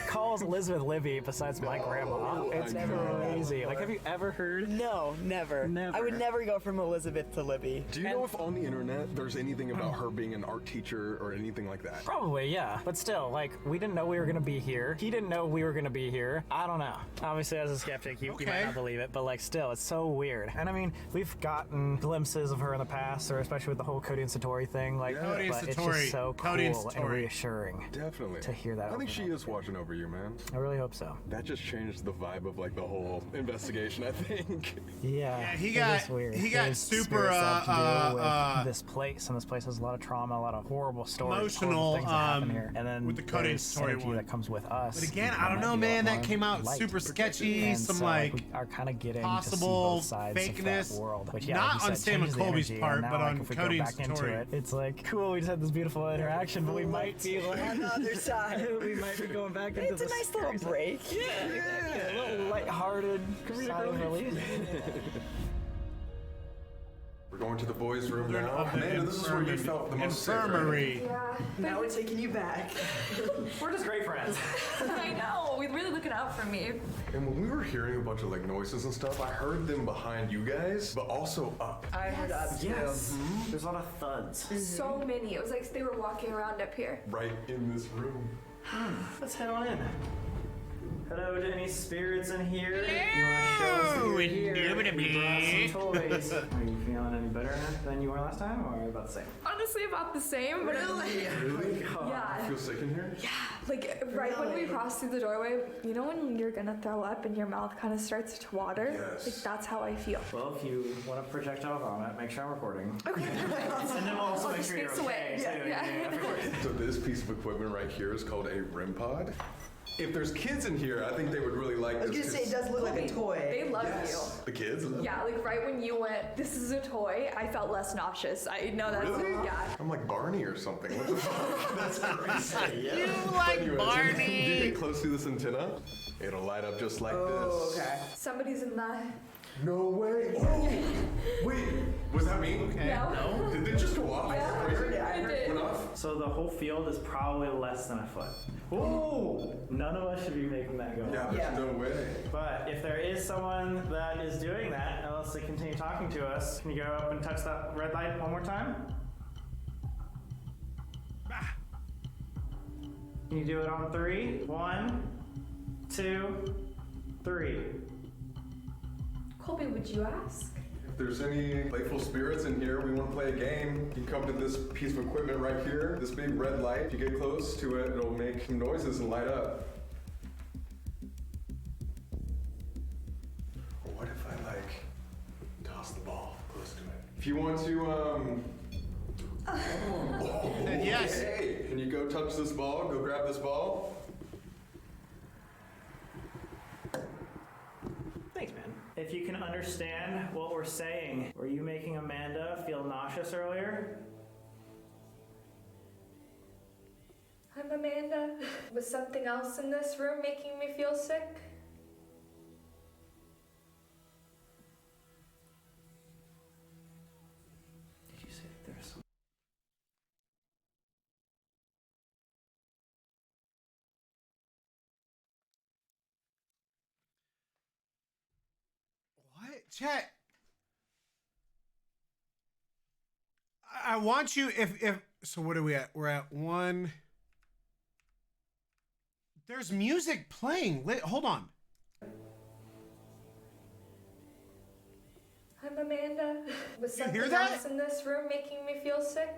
Speaker 4: calls Elizabeth Libby besides my grandma? It's crazy. Like, have you ever heard?
Speaker 8: No, never. I would never go from Elizabeth to Libby.
Speaker 3: Do you know if on the internet there's anything about her being an art teacher or anything like that?
Speaker 4: Probably, yeah. But still, like, we didn't know we were gonna be here. He didn't know we were gonna be here. I don't know. Obviously, as a skeptic, you might not believe it, but like, still, it's so weird. And I mean, we've gotten glimpses of her in the past, or especially with the whole Cody and Satori thing. Like,
Speaker 1: Cody and
Speaker 4: but it's
Speaker 1: Satori.
Speaker 4: just so
Speaker 1: Cody and
Speaker 4: cool and
Speaker 1: Satori.
Speaker 4: reassuring.
Speaker 3: Definitely.
Speaker 4: To hear that.
Speaker 7: think she is watching over you, man.
Speaker 5: I really hope so.
Speaker 7: That just changed the vibe of like the whole investigation, I think.
Speaker 5: Yeah,
Speaker 1: he
Speaker 5: it
Speaker 1: got
Speaker 5: is weird.
Speaker 1: he got
Speaker 5: There's
Speaker 1: super
Speaker 5: spirits that have to do with this place, and this place has a lot of trauma, a lot of horrible stories, horrible things that happen here. And then
Speaker 1: with the coding
Speaker 5: there's
Speaker 1: story
Speaker 5: synergy
Speaker 1: one
Speaker 5: that comes with us.
Speaker 1: But again, I don't know, man. That came out super sketchy.
Speaker 5: And
Speaker 1: some
Speaker 5: so,
Speaker 1: like
Speaker 5: we are kind of getting
Speaker 1: possible
Speaker 5: to see both sides
Speaker 1: fakeness.
Speaker 5: of that world. Which, yeah,
Speaker 1: Not
Speaker 5: like you
Speaker 1: on
Speaker 5: said,
Speaker 1: Sam and
Speaker 5: changes the
Speaker 1: Colby's
Speaker 5: energy,
Speaker 1: part,
Speaker 5: and now,
Speaker 1: but
Speaker 5: like,
Speaker 1: on
Speaker 5: if we go
Speaker 1: Cody's
Speaker 5: back into
Speaker 1: story.
Speaker 5: it, it's like cool. We just had this beautiful interaction, but we might be like
Speaker 8: on the other side.
Speaker 5: we might be going back into
Speaker 8: It's a nice little break.
Speaker 5: Yeah, a little lighthearted sigh of relief.
Speaker 3: We're going to the boys' room now. Amanda, this is where you felt the most safe, right?
Speaker 1: Infirmary.
Speaker 12: Yeah.
Speaker 8: Now we're taking you back.
Speaker 5: We're just great friends.
Speaker 12: I know. We're really looking out for me.
Speaker 3: And when we were hearing a bunch of like noises and stuff, I heard them behind you guys, but also up.
Speaker 8: I heard up too.
Speaker 5: Yes. There's a lot of thuds.
Speaker 12: So many. It was like they were walking around up here.
Speaker 3: Right in this room.
Speaker 5: Let's head on in. Hello to any spirits in here?
Speaker 1: Hello,
Speaker 5: indubitably. We brought some toys. Are you feeling any better than you were last time, or about the same?
Speaker 12: Honestly, about the same. But
Speaker 5: Really?
Speaker 12: Yeah.
Speaker 3: You feel sick in here?
Speaker 12: Yeah. Like right when we crossed through the doorway, you know when you're gonna throw up and your mouth kind of starts to water?
Speaker 3: Yes.
Speaker 12: Like that's how I feel.
Speaker 5: Well, if you want to projectile vomit, make sure I'm recording.
Speaker 12: Okay.
Speaker 5: And then we'll also make sure you're
Speaker 12: Space away.
Speaker 5: okay. too.
Speaker 12: Yeah.
Speaker 5: of course.
Speaker 3: So this piece of equipment right here is called a REM pod. If there's kids in here, I think they would really like
Speaker 8: I was
Speaker 3: this.
Speaker 8: gonna say it does look like a toy.
Speaker 12: They love
Speaker 3: The kids love
Speaker 12: you. Yeah, like right when you went, this is a toy, I felt less nauseous. I know that's
Speaker 3: Really?
Speaker 12: yeah.
Speaker 3: I'm like Barney or something. What the fuck? That's crazy.
Speaker 1: You like
Speaker 3: Anyways,
Speaker 1: Barney.
Speaker 3: You get close to this antenna, it'll light up just like
Speaker 8: Oh,
Speaker 3: this.
Speaker 8: okay.
Speaker 12: Somebody's in the
Speaker 3: No way. Oh, wait, was that me?
Speaker 1: Okay.
Speaker 12: No.
Speaker 3: Did it just go off?
Speaker 12: Yeah,
Speaker 3: Crazy?
Speaker 8: I heard it.
Speaker 3: Went off?
Speaker 5: So the whole field is probably less than a foot. Ooh! None of us should be making that go.
Speaker 3: Yeah, there's no way.
Speaker 5: But if there is someone that is doing that, and wants to continue talking to us, can you go up and touch that red light one more time? Can you do it on 3? 1, 2, 3.
Speaker 12: Colby, would you ask?
Speaker 3: If there's any playful spirits in here, we want to play a game. You can come to this piece of equipment right here, this big red light. If you get close to it, it'll make some noises and light up. Or what if I like toss the ball close to it? If you want to,
Speaker 1: Yes.
Speaker 3: Okay. Can you go touch this ball? Go grab this ball.
Speaker 5: Thanks, man. If you can understand what we're saying, were you making Amanda feel nauseous earlier?
Speaker 12: I'm Amanda. Was something else in this room making me feel sick?
Speaker 5: Did you say that there's some?
Speaker 1: What? Chat. I want you, if, so what are we at? We're at 1. There's music playing. Hold on.
Speaker 12: I'm Amanda. Was
Speaker 1: You
Speaker 12: something
Speaker 1: hear that?
Speaker 12: else in this room making me feel sick?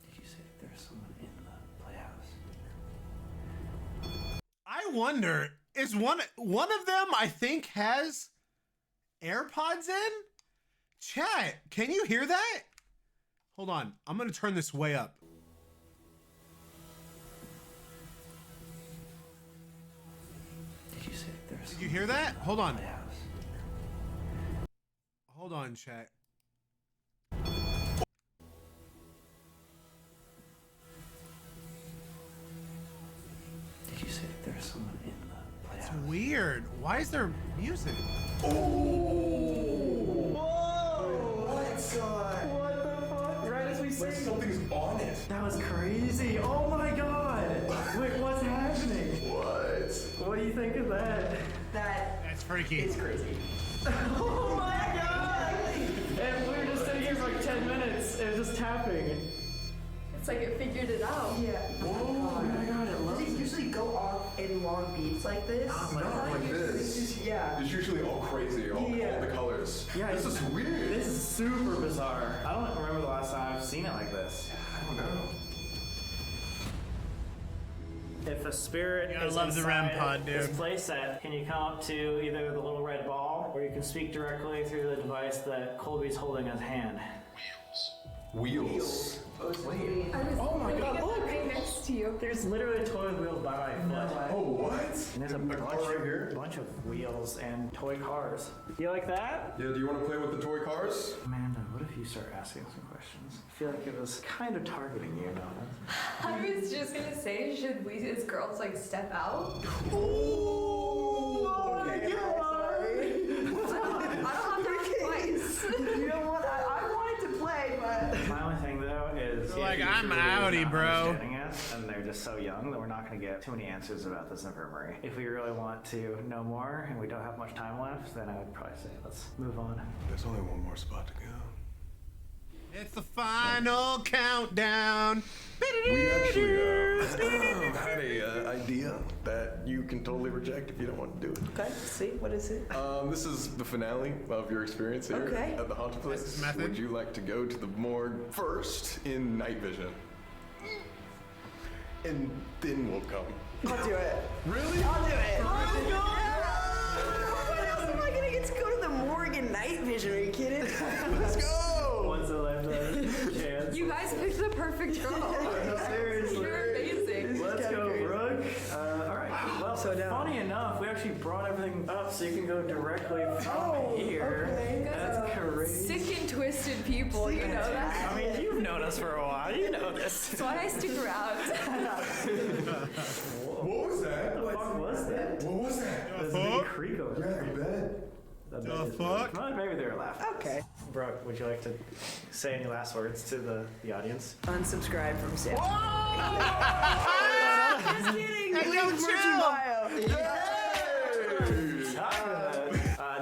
Speaker 5: Did you say that there's someone in the playhouse?
Speaker 1: I wonder, is one of them, I think, has AirPods in? Chat, can you hear that? Hold on, I'm gonna turn this way up.
Speaker 5: Did you say that there's
Speaker 1: Did you hear that? Hold on.
Speaker 5: playhouse?
Speaker 1: Hold on, chat.
Speaker 5: Did you say that there's someone in the playhouse?
Speaker 1: It's weird. Why is there music?
Speaker 5: What the fuck? Right as we
Speaker 3: Like
Speaker 5: say.
Speaker 3: something's on it.
Speaker 5: That was crazy. Oh my god. Wait, what's happening?
Speaker 3: What?
Speaker 5: What do you think of that?
Speaker 1: That's freaky.
Speaker 8: It's crazy.
Speaker 5: Oh my god! And we were just sitting here for like 10 minutes. It was just tapping.
Speaker 12: It's like it figured it out.
Speaker 8: Yeah.
Speaker 5: Oh my god, it loves
Speaker 8: Does it usually go off in long beats like this?
Speaker 3: Not like this.
Speaker 8: It's just, yeah.
Speaker 3: It's usually all crazy, all
Speaker 8: Yeah.
Speaker 3: the colors.
Speaker 5: Yeah,
Speaker 3: This is weird.
Speaker 5: This is super bizarre. I don't remember the last time I've seen it like this.
Speaker 3: I don't know.
Speaker 5: If a spirit
Speaker 1: I
Speaker 5: is
Speaker 1: love the REM
Speaker 5: inside
Speaker 1: pod, dude.
Speaker 5: this playset, can you come up to either the little red ball, or you can speak directly through the device that Colby's holding in his hand?
Speaker 3: Wheels.
Speaker 12: Wait.
Speaker 5: Oh my god, look!
Speaker 12: Right next to you.
Speaker 5: There's literally a toy wheel by my foot.
Speaker 3: Oh, what?
Speaker 5: And there's a bunch of wheels and toy cars. You like that?
Speaker 3: Yeah, do you want to play with the toy cars?
Speaker 5: Amanda, what if you start asking some questions? I feel like it was kind of targeting you, Nona.
Speaker 12: I was just gonna say, should we as girls like step out?
Speaker 8: Ooh! Okay, sorry.
Speaker 12: I don't have to ask twice.
Speaker 8: You know what? I wanted to play, but...
Speaker 5: My only thing though is
Speaker 1: Like,
Speaker 5: if
Speaker 1: I'm
Speaker 5: really
Speaker 1: outie,
Speaker 5: not
Speaker 1: bro.
Speaker 5: understanding it, and they're just so young that we're not going to get too many answers about this infirmary. If we really want to know more and we don't have much time left, then I would probably say let's move on.
Speaker 3: There's only one more spot to go.
Speaker 1: It's the final countdown.
Speaker 3: We actually had a idea that you can totally reject if you don't want to do it.
Speaker 8: Okay, see, what is it?
Speaker 3: This is the finale of your experience here
Speaker 8: Okay.
Speaker 3: at the haunted place.
Speaker 1: This is method.
Speaker 3: Would you like to go to the morgue first in night vision? And then we'll come.
Speaker 8: I'll do it.
Speaker 3: Really?
Speaker 8: I'll do it. Let's go! What else am I gonna get to go to the morgue in night vision? Are you kidding?
Speaker 3: Let's go!
Speaker 5: What's the lifetime chance?
Speaker 12: You guys picked the perfect girl.
Speaker 5: Seriously.
Speaker 12: You're amazing.
Speaker 5: Let's go, Brooke. Alright, well,
Speaker 8: So down.
Speaker 5: funny enough, we actually brought everything up so you can go directly from here.
Speaker 8: okay.
Speaker 5: That's crazy.
Speaker 12: Sick and twisted people, you know that?
Speaker 5: I mean, you've known us for a while. You know this.
Speaker 12: That's why I stick around.
Speaker 3: What was that?
Speaker 5: What the fuck was that?
Speaker 3: What was that?
Speaker 5: There's a big creak over there.
Speaker 3: Yeah, the bed.
Speaker 1: The fuck?
Speaker 5: Well, maybe they were laughing.
Speaker 8: Okay.
Speaker 5: Brooke, would you like to say any last words to the audience?
Speaker 8: Unsubscribe from Sam. Just kidding.
Speaker 1: Hey, yo,
Speaker 8: Link merch in
Speaker 1: chill.
Speaker 8: bio.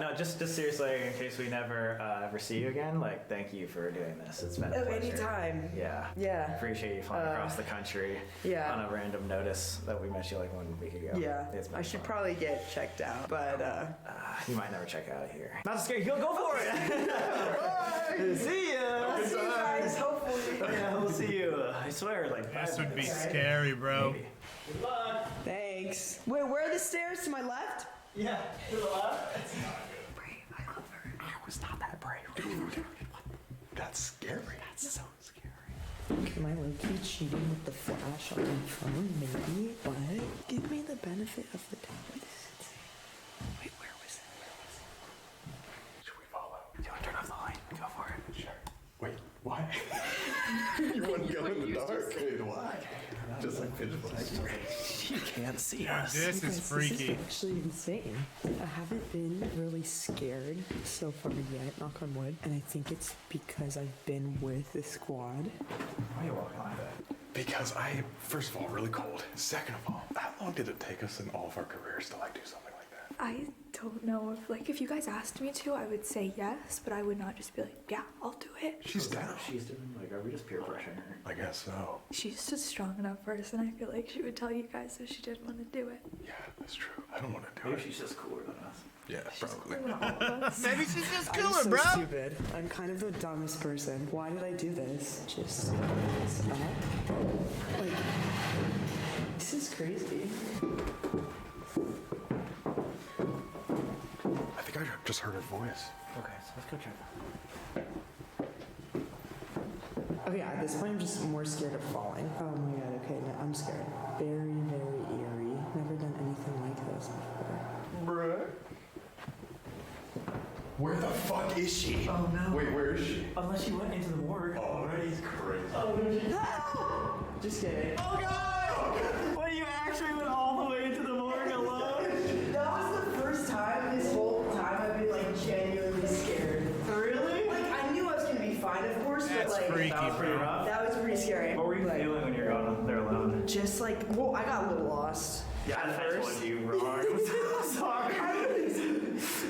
Speaker 5: No, just seriously, in case we never ever see you again, like, thank you for doing this. It's been a
Speaker 8: Oh,
Speaker 5: pleasure.
Speaker 8: anytime.
Speaker 5: Yeah.
Speaker 8: Yeah.
Speaker 5: Appreciate you flying across the country
Speaker 8: yeah.
Speaker 5: on a random notice that we met you like 1 week ago.
Speaker 8: Yeah.
Speaker 5: It's been
Speaker 8: I should
Speaker 5: fun.
Speaker 8: probably get checked out, but
Speaker 5: You might never check out of here. Not scared. Go for it. See ya.
Speaker 8: I'll see you guys, hopefully.
Speaker 5: Yeah, we'll see you. I swear, like,
Speaker 1: This would be scary, bro.
Speaker 5: Maybe. Good luck.
Speaker 8: Thanks. Wait, where are the stairs? To my left?
Speaker 5: Yeah, to the left.
Speaker 8: Brave, I love her.
Speaker 3: I was not that brave, dude. That's scary. That's so scary.
Speaker 8: Am I low-key cheating with the flash on my phone? Maybe. But give me the benefit of the doubt. Wait, where was it?
Speaker 3: Should we follow?
Speaker 5: You want to turn off the light? Go for it.
Speaker 3: Sure. Wait, why? You want to go in the dark? Why? Just like fidget spinners.
Speaker 5: You can't see
Speaker 1: Dude,
Speaker 5: us.
Speaker 1: this is freaky.
Speaker 8: Actually insane. I haven't been really scared so far yet, knock on wood. And I think it's because I've been with the squad.
Speaker 5: Why are you walking like that?
Speaker 3: Because first of all, really cold. Second of all, how long did it take us in all of our careers to like do something like that?
Speaker 12: I don't know if you guys asked me to, I would say yes, but I would not just be like, yeah, I'll do it.
Speaker 3: She's down.
Speaker 5: She's doing, like, are we just peer pressuring her?
Speaker 3: I guess so.
Speaker 12: She's just a strong enough person. I feel like she would tell you guys if she didn't want to do it.
Speaker 3: Yeah, that's true. I don't want to do
Speaker 5: Maybe
Speaker 3: it.
Speaker 5: she's just cooler than us.
Speaker 3: Yeah, probably.
Speaker 1: Maybe she's just
Speaker 8: I'm
Speaker 1: cooler,
Speaker 8: so
Speaker 1: bro.
Speaker 8: stupid. I'm kind of the dumbest person. Why did I do this? Just this up. Like, this is crazy.
Speaker 3: I think I just heard her voice.
Speaker 5: Okay, so let's go check.
Speaker 8: Okay, at this point, I'm just more scared of falling. Oh my god, okay, no, I'm scared. Very, very eerie. Never done anything like this before.
Speaker 3: Bruh. Where the fuck is she?
Speaker 5: Oh no.
Speaker 3: Wait, where is she?
Speaker 5: Unless she went into the morgue.
Speaker 3: Oh, he's crazy.
Speaker 5: Oh, no, she...
Speaker 8: Just kidding.
Speaker 5: Oh god! Wait, you actually went all the way into the morgue alone?
Speaker 8: That was the first time this whole time I've been like genuinely scared.
Speaker 5: Really?
Speaker 8: Like I knew I was gonna be fine, of course,
Speaker 1: That's
Speaker 8: but like
Speaker 1: freaky,
Speaker 5: That was pretty
Speaker 1: bro.
Speaker 5: rough.
Speaker 8: that was pretty scary.
Speaker 5: What were you
Speaker 8: Like,
Speaker 5: feeling when you were going there alone?
Speaker 8: just like, well, I got a little lost.
Speaker 5: Yeah,
Speaker 8: at
Speaker 5: I
Speaker 8: first.
Speaker 5: told you wrong. I'm so sorry.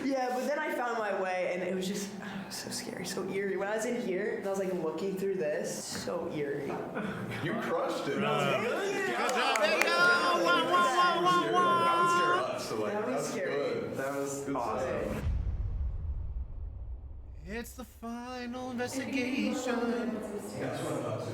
Speaker 8: Yeah, but then I found my way, and it was just so scary, so eerie. When I was in here, and I was like looking through this, so eerie.
Speaker 3: You crushed it.
Speaker 1: Good job, there you go. Wah, wah, wah, wah, wah.
Speaker 3: That would scare us. So like,
Speaker 8: That was
Speaker 3: that's
Speaker 8: scary.
Speaker 3: good.
Speaker 5: That was
Speaker 3: Good
Speaker 5: awesome.
Speaker 3: stuff.
Speaker 1: It's the final investigation.
Speaker 3: That's what I thought too.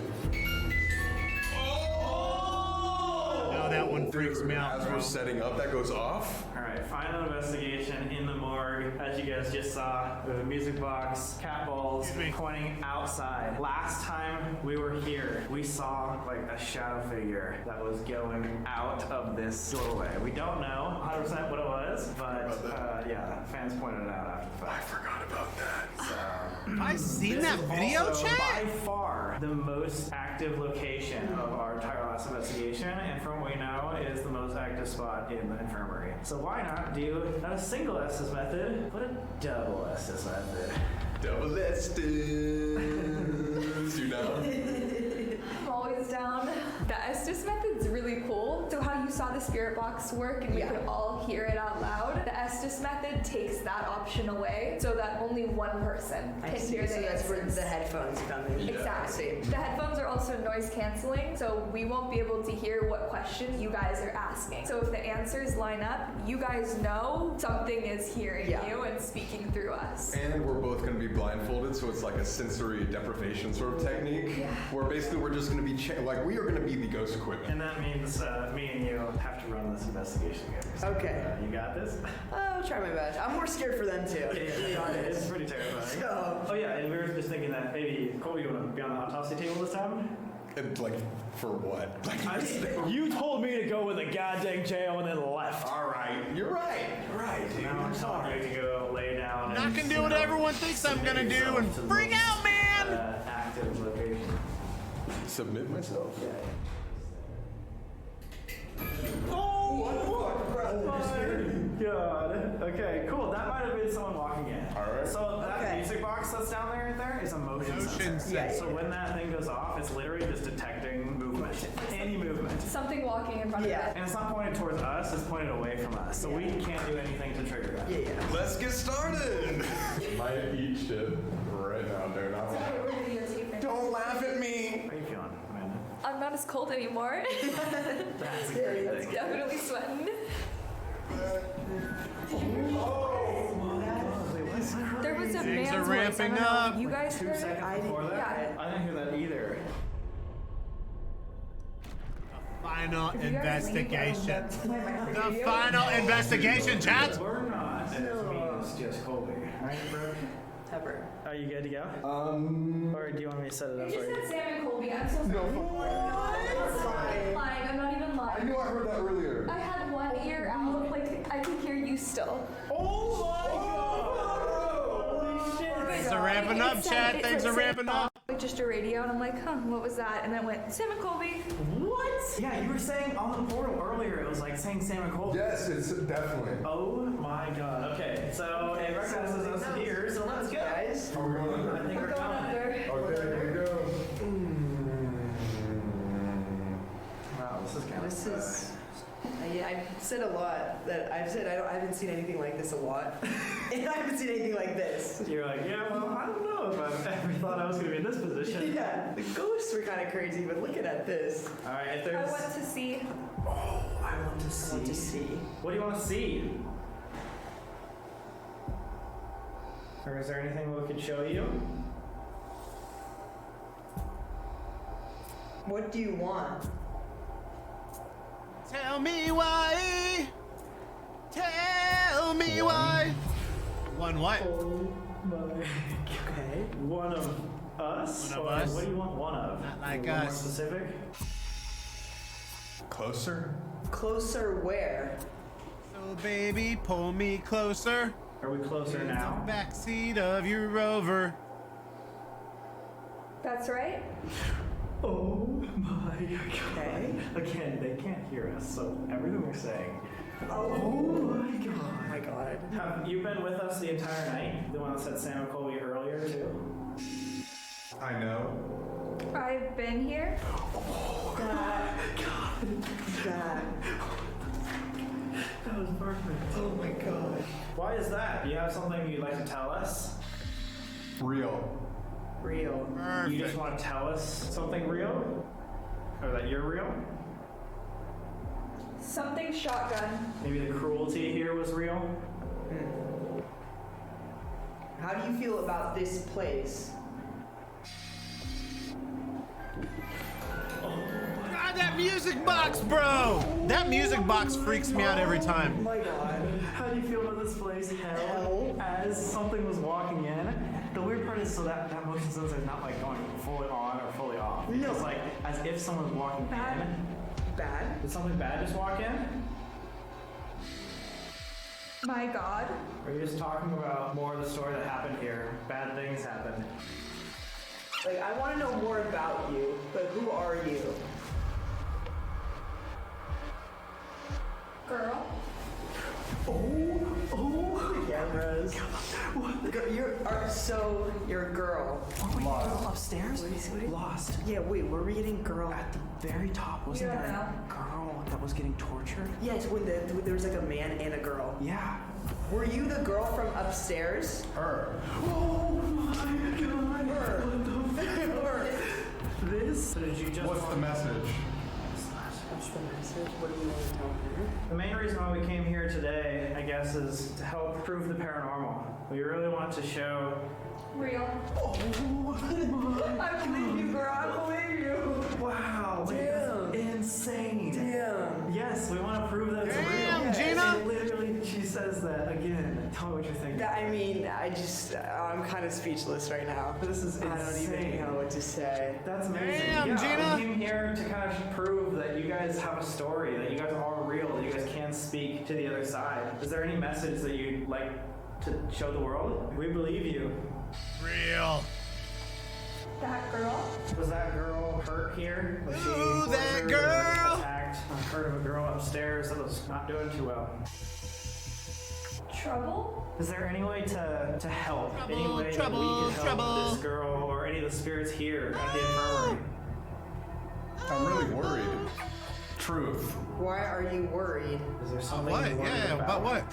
Speaker 1: Oh, that one freaks me out.
Speaker 3: As we're setting up, that goes off.
Speaker 5: All right, final investigation in the morgue. As you guys just saw, the music box, cat balls pointing outside. Last time we were here, we saw like a shadow figure that was going out of this doorway. We don't know 100% what it was, but yeah, fans pointed it out after the fact.
Speaker 3: I forgot about that.
Speaker 5: So,
Speaker 1: I've seen that video,
Speaker 5: also
Speaker 1: chat.
Speaker 5: by far the most active location of our entire last investigation, and from what we know, is the most active spot in the infirmary. So why not do not a single Estes method, but a double Estes method?
Speaker 3: Double Estes. You know?
Speaker 12: I'm always down. The Estes method's really cool. So how you saw the spirit box work and we could all hear it out loud, the Estes method takes that option away so that only one person can hear the
Speaker 9: That's where
Speaker 12: answers.
Speaker 9: the headphones come in.
Speaker 12: Exactly. The headphones are also noise canceling, so we won't be able to hear what questions you guys are asking. So if the answers line up, you guys know something is hearing you and speaking through us.
Speaker 3: And we're both going to be blindfolded, so it's like a sensory deprivation sort of technique, where basically we're just going to be like we are going to be the ghost equipment.
Speaker 5: And that means me and you have to run this investigation together.
Speaker 9: Okay.
Speaker 5: You got this?
Speaker 9: I'll try my best. I'm more scared for them too.
Speaker 5: Yeah, it's pretty terrifying. Oh yeah, and we were just thinking that maybe Colby, you want to be on the autopsy table this time?
Speaker 3: And like, for what? Like,
Speaker 5: you told me to go with a goddamn jail and then left.
Speaker 3: All right, you're right. Right, dude.
Speaker 5: Now I'm telling you to go lay down.
Speaker 1: I can do what everyone thinks I'm gonna do and freak out, man.
Speaker 5: Active location.
Speaker 3: Submit myself.
Speaker 5: Yeah. God. Okay, cool. That might have been someone walking in.
Speaker 3: Alright.
Speaker 5: So that music box that's down there right there is a motion sensor. So when that thing goes off, it's literally just detecting movement. Any movement.
Speaker 12: Something walking in front of it.
Speaker 5: And it's not pointed towards us, it's pointed away from us. So we can't do anything to trigger that.
Speaker 3: Let's get started. Might eat shit right now, dude. Don't laugh at me.
Speaker 5: How are you feeling, Amanda?
Speaker 12: I'm not as cold anymore.
Speaker 5: That's a great thing.
Speaker 12: Definitely sweating. There was a
Speaker 1: Things
Speaker 12: man's
Speaker 1: are
Speaker 12: voice.
Speaker 1: ramping
Speaker 12: I don't know
Speaker 1: up.
Speaker 12: if you guys
Speaker 5: 2
Speaker 12: heard it?
Speaker 5: seconds before that?
Speaker 12: Yeah.
Speaker 5: I didn't hear that either.
Speaker 1: Final investigation.
Speaker 12: The
Speaker 1: The final investigation, chat.
Speaker 5: We're not. It's just Colby. Right, bro?
Speaker 9: Pepper.
Speaker 5: Are you good to go? Or do you want me to set it up
Speaker 12: You
Speaker 5: for
Speaker 12: just
Speaker 5: you?
Speaker 12: said Sam and Colby. I'm so sorry. I'm lying. I'm not even lying.
Speaker 3: I knew I heard that earlier.
Speaker 12: I had one ear out. Like, I could hear you still.
Speaker 5: Oh my god! Holy shit!
Speaker 1: Things are ramping up, chat. Things are ramping up.
Speaker 12: Like just a radio, and I'm like, huh, what was that? And then it went, Sam and Colby.
Speaker 5: What? Yeah, you were saying on the portal earlier, it was like saying Sam and Colby.
Speaker 3: Yes, it's definitely.
Speaker 5: Oh my god. Okay. So it recognizes us here, so let's go.
Speaker 9: Guys.
Speaker 3: Are we going under?
Speaker 5: I think we're going.
Speaker 3: Okay, here we go.
Speaker 5: Wow, this is kind of.
Speaker 9: This is. Yeah, I've said a lot that I've said I haven't seen anything like this a lot, and I haven't seen anything like this.
Speaker 5: You're like, yeah, well, I don't know if I've ever thought I was going to be in this position.
Speaker 9: Yeah, the ghosts were kind of crazy, but looking at this.
Speaker 5: All right, if
Speaker 12: I
Speaker 5: there's.
Speaker 12: want to see.
Speaker 5: Oh, I want to see.
Speaker 9: I want to see.
Speaker 5: What do you want to see? Or is there anything we could show you?
Speaker 9: What do you want?
Speaker 1: Tell me why. Tell me why. One what?
Speaker 5: Oh my.
Speaker 9: Okay.
Speaker 5: One of us?
Speaker 1: One of
Speaker 5: Or
Speaker 1: us?
Speaker 5: What do you want one of?
Speaker 1: Not like
Speaker 5: More
Speaker 1: us.
Speaker 5: specific?
Speaker 3: Closer?
Speaker 9: Closer where?
Speaker 1: So baby, pull me closer.
Speaker 5: Are we closer
Speaker 1: In
Speaker 5: now?
Speaker 1: the backseat of your Rover.
Speaker 12: That's right.
Speaker 5: Oh my god.
Speaker 9: Okay.
Speaker 5: Again, they can't hear us, so everything we're saying.
Speaker 9: Oh
Speaker 5: my god.
Speaker 9: Oh my god.
Speaker 5: Have you been with us the entire night? The one that said Sam and Colby earlier, too?
Speaker 3: I know.
Speaker 12: I've been here.
Speaker 9: God. God.
Speaker 5: That was perfect.
Speaker 9: Oh my god.
Speaker 5: Why is that? Do you have something you'd like to tell us?
Speaker 3: Real.
Speaker 9: Real.
Speaker 5: You just want to tell us something real? Or that you're real?
Speaker 12: Something shotgun.
Speaker 5: Maybe the cruelty here was real?
Speaker 9: How do you feel about this place?
Speaker 1: God, that music box, bro! That music box freaks me out every time.
Speaker 9: Oh my god.
Speaker 5: How do you feel about this place? Hell. As something was walking in. The weird part is so that motion sensor is not like going fully on or fully off.
Speaker 9: No.
Speaker 5: It's like as if someone was walking in.
Speaker 9: Bad?
Speaker 5: Did something bad just walk in?
Speaker 12: My God.
Speaker 5: Or are you just talking about more of the story that happened here? Bad things happened.
Speaker 9: Like, I want to know more about you, but who are you?
Speaker 12: Girl.
Speaker 9: Oh, cameras. You're a girl.
Speaker 5: Lost. Upstairs?
Speaker 9: What is-
Speaker 5: Lost.
Speaker 9: Yeah, wait, were we getting girl?
Speaker 5: At the very top, wasn't there a girl that was getting tortured?
Speaker 9: Yes, when there was like a man and a girl.
Speaker 5: Yeah.
Speaker 9: Were you the girl from upstairs?
Speaker 3: Her.
Speaker 5: Oh my god. Her. This? So did you just
Speaker 3: What's the message?
Speaker 9: What's the message? What do you want to tell her?
Speaker 5: The main reason why we came here today, I guess, is to help prove the paranormal. We really want to show
Speaker 12: Real.
Speaker 5: Oh my
Speaker 9: I believe you, girl. I believe you.
Speaker 5: Wow.
Speaker 9: Damn.
Speaker 5: Insane.
Speaker 9: Damn.
Speaker 5: Yes, we want to prove that it's real.
Speaker 1: Damn, Gina.
Speaker 5: And literally, she says that again. Tell me what you're thinking.
Speaker 9: I mean, I'm kind of speechless right now.
Speaker 5: This is insane.
Speaker 9: I don't even know what to say.
Speaker 5: That's amazing.
Speaker 1: Damn,
Speaker 5: yeah,
Speaker 1: Gina.
Speaker 5: We came here to kind of prove that you guys have a story, that you guys are real, that you guys can speak to the other side. Is there any message that you'd like to show the world? We believe you.
Speaker 1: Real.
Speaker 12: That girl.
Speaker 5: Was that girl hurt here? Was she
Speaker 1: Ooh, that
Speaker 5: tortured or
Speaker 1: girl.
Speaker 5: attacked? I heard of a girl upstairs that was not doing too well.
Speaker 12: Trouble.
Speaker 5: Is there any way to help? Any way that we
Speaker 1: trouble,
Speaker 5: can help
Speaker 1: trouble.
Speaker 5: this girl or any of the spirits here at the infirmary?
Speaker 3: I'm really worried. Truth.
Speaker 9: Why are you worried?
Speaker 5: Is there something
Speaker 1: What?
Speaker 5: you're worried
Speaker 1: Yeah, about what?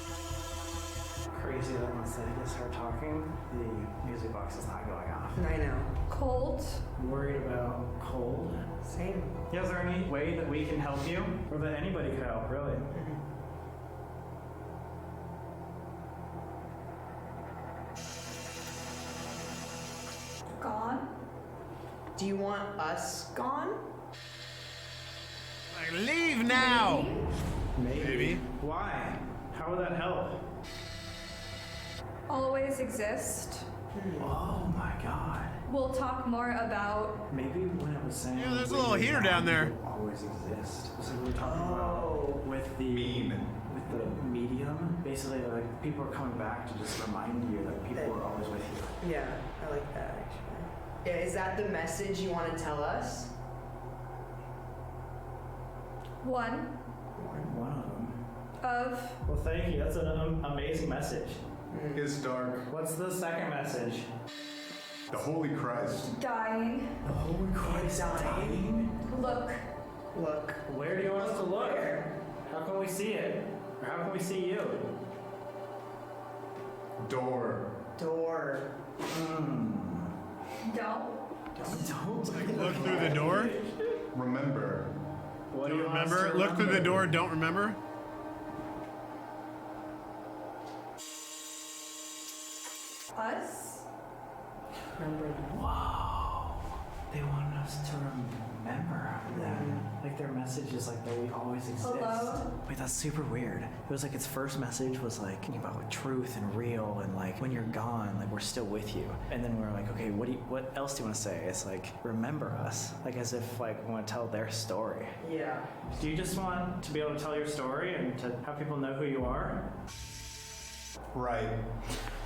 Speaker 5: Crazy that once they just start talking, the music box is not going off.
Speaker 9: I know.
Speaker 12: Cold.
Speaker 5: Worried about cold?
Speaker 9: Same.
Speaker 5: Yeah, is there any way that we can help you? Or that anybody could help, really?
Speaker 12: Gone.
Speaker 9: Do you want us gone?
Speaker 1: Like, leave now.
Speaker 5: Maybe. Why? How would that help?
Speaker 12: Always exist.
Speaker 5: Oh my god.
Speaker 12: We'll talk more about.
Speaker 5: Maybe when it was saying.
Speaker 1: Yeah, there's a little heater down there.
Speaker 5: Always exist. So we were talking about with the with the medium. Basically, like people are coming back to just remind you that people are always with you.
Speaker 9: Yeah, I like that actually. Yeah, is that the message you want to tell us?
Speaker 12: One
Speaker 5: One of them.
Speaker 12: of.
Speaker 5: Well, thank you. That's an amazing message.
Speaker 3: Is dark.
Speaker 5: What's the second message?
Speaker 3: The Holy Christ.
Speaker 12: Dying.
Speaker 5: The Holy Christ dying.
Speaker 12: Look.
Speaker 9: Look.
Speaker 5: Where do you want us to look?
Speaker 9: Where?
Speaker 5: How can we see it? Or how can we see you?
Speaker 3: Door.
Speaker 9: Door.
Speaker 12: Don't.
Speaker 5: Don't.
Speaker 1: Look through the door.
Speaker 3: Remember.
Speaker 5: What do
Speaker 1: Don't
Speaker 5: you want us
Speaker 1: remember.
Speaker 5: to
Speaker 1: Look through the
Speaker 5: remember?
Speaker 1: door. Don't remember.
Speaker 12: Us.
Speaker 9: Remember.
Speaker 5: Whoa. They wanted us to remember them. Like their message is like that we always exist.
Speaker 12: Hello?
Speaker 13: Wait, that's super weird. It was like its first message was like about like truth and real and like when you're gone, like we're still with you. And then we're like, okay, what else do you want to say? It's like remember us, like as if like we want to tell their story.
Speaker 9: Yeah.
Speaker 5: Do you just want to be able to tell your story and to have people know who you are?
Speaker 3: Right.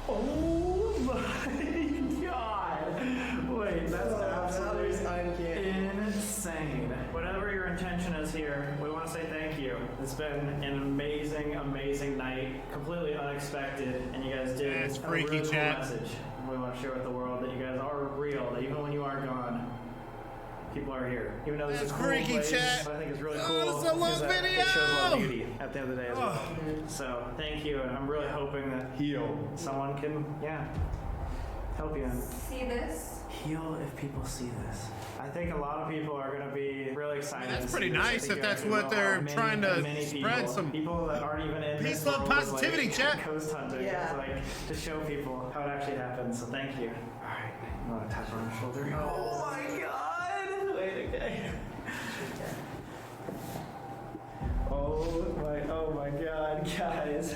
Speaker 5: Oh my god! Wait, that's absolutely insane. Whatever your intention is here, we want to say thank you. It's been an amazing, amazing night, completely unexpected, and you guys did
Speaker 1: It's
Speaker 5: a
Speaker 1: freaky,
Speaker 5: really cool
Speaker 1: chat.
Speaker 5: message. We want to share with the world that you guys are real, that even when you are gone, people are here. Even though this is a cool
Speaker 1: freaky,
Speaker 5: place,
Speaker 1: chat.
Speaker 5: I think it's really
Speaker 1: Oh,
Speaker 5: cool.
Speaker 1: this is a long
Speaker 5: because that-
Speaker 1: video.
Speaker 5: It shows a lot of beauty at the end of the day as well.
Speaker 1: Oh.
Speaker 5: So thank you, and I'm really hoping that
Speaker 3: Heal.
Speaker 5: someone can,
Speaker 13: help you.
Speaker 12: See this?
Speaker 13: Heal if people see this. I think a lot of people are going to be really excited.
Speaker 1: That's pretty nice if that's what they're trying to spread. Some
Speaker 13: people that aren't even in
Speaker 1: peace, love, positivity, chat.
Speaker 13: Ghost hunting, to show people how it actually happens. So thank you. All right, I'm gonna tap her on the shoulder.
Speaker 11: Oh my god!
Speaker 13: Wait, okay. Oh my god, guys.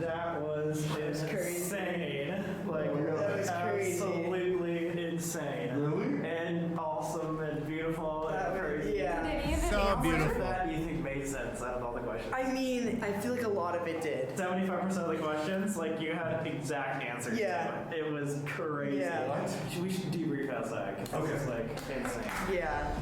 Speaker 13: That was insane. Like,
Speaker 11: that was
Speaker 13: absolutely insane. Really? And awesome and beautiful and crazy.
Speaker 11: Yeah.
Speaker 1: So beautiful.
Speaker 13: That you think made sense out of all the questions?
Speaker 11: I mean, I feel like a lot of it did.
Speaker 13: 75% of the questions, like, you had exact answers.
Speaker 11: Yeah.
Speaker 13: It was crazy.
Speaker 11: Yeah.
Speaker 13: What? We should debrief outside, because this is, like, insane.
Speaker 11: Yeah.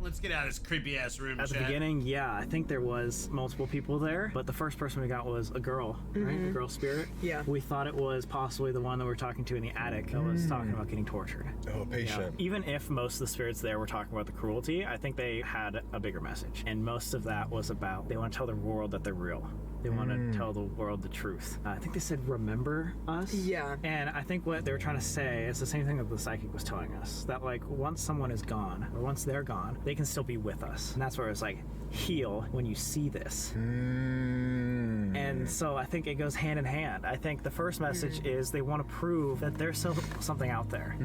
Speaker 1: Let's get out of this creepy ass room.
Speaker 13: At the beginning, yeah, I think there was multiple people there, but the first person we got was a girl, right? A girl spirit.
Speaker 11: Yeah.
Speaker 13: We thought it was possibly the one that we were talking to in the attic that was talking about getting tortured.
Speaker 3: Oh, patient.
Speaker 13: Yeah. Even if most of the spirits there were talking about the cruelty, I think they had a bigger message. And most of that was about they want to tell the world that they're real. They want to tell the world the truth. I think they said, remember us?
Speaker 11: Yeah.
Speaker 13: And I think what they were trying to say is the same thing that the psychic was telling us. That, like, once someone is gone, or once they're gone, they can still be with us. And that's where it's like, heal when you see this. And so I think it goes hand in hand. I think the first message is they want to prove that there's still something out there.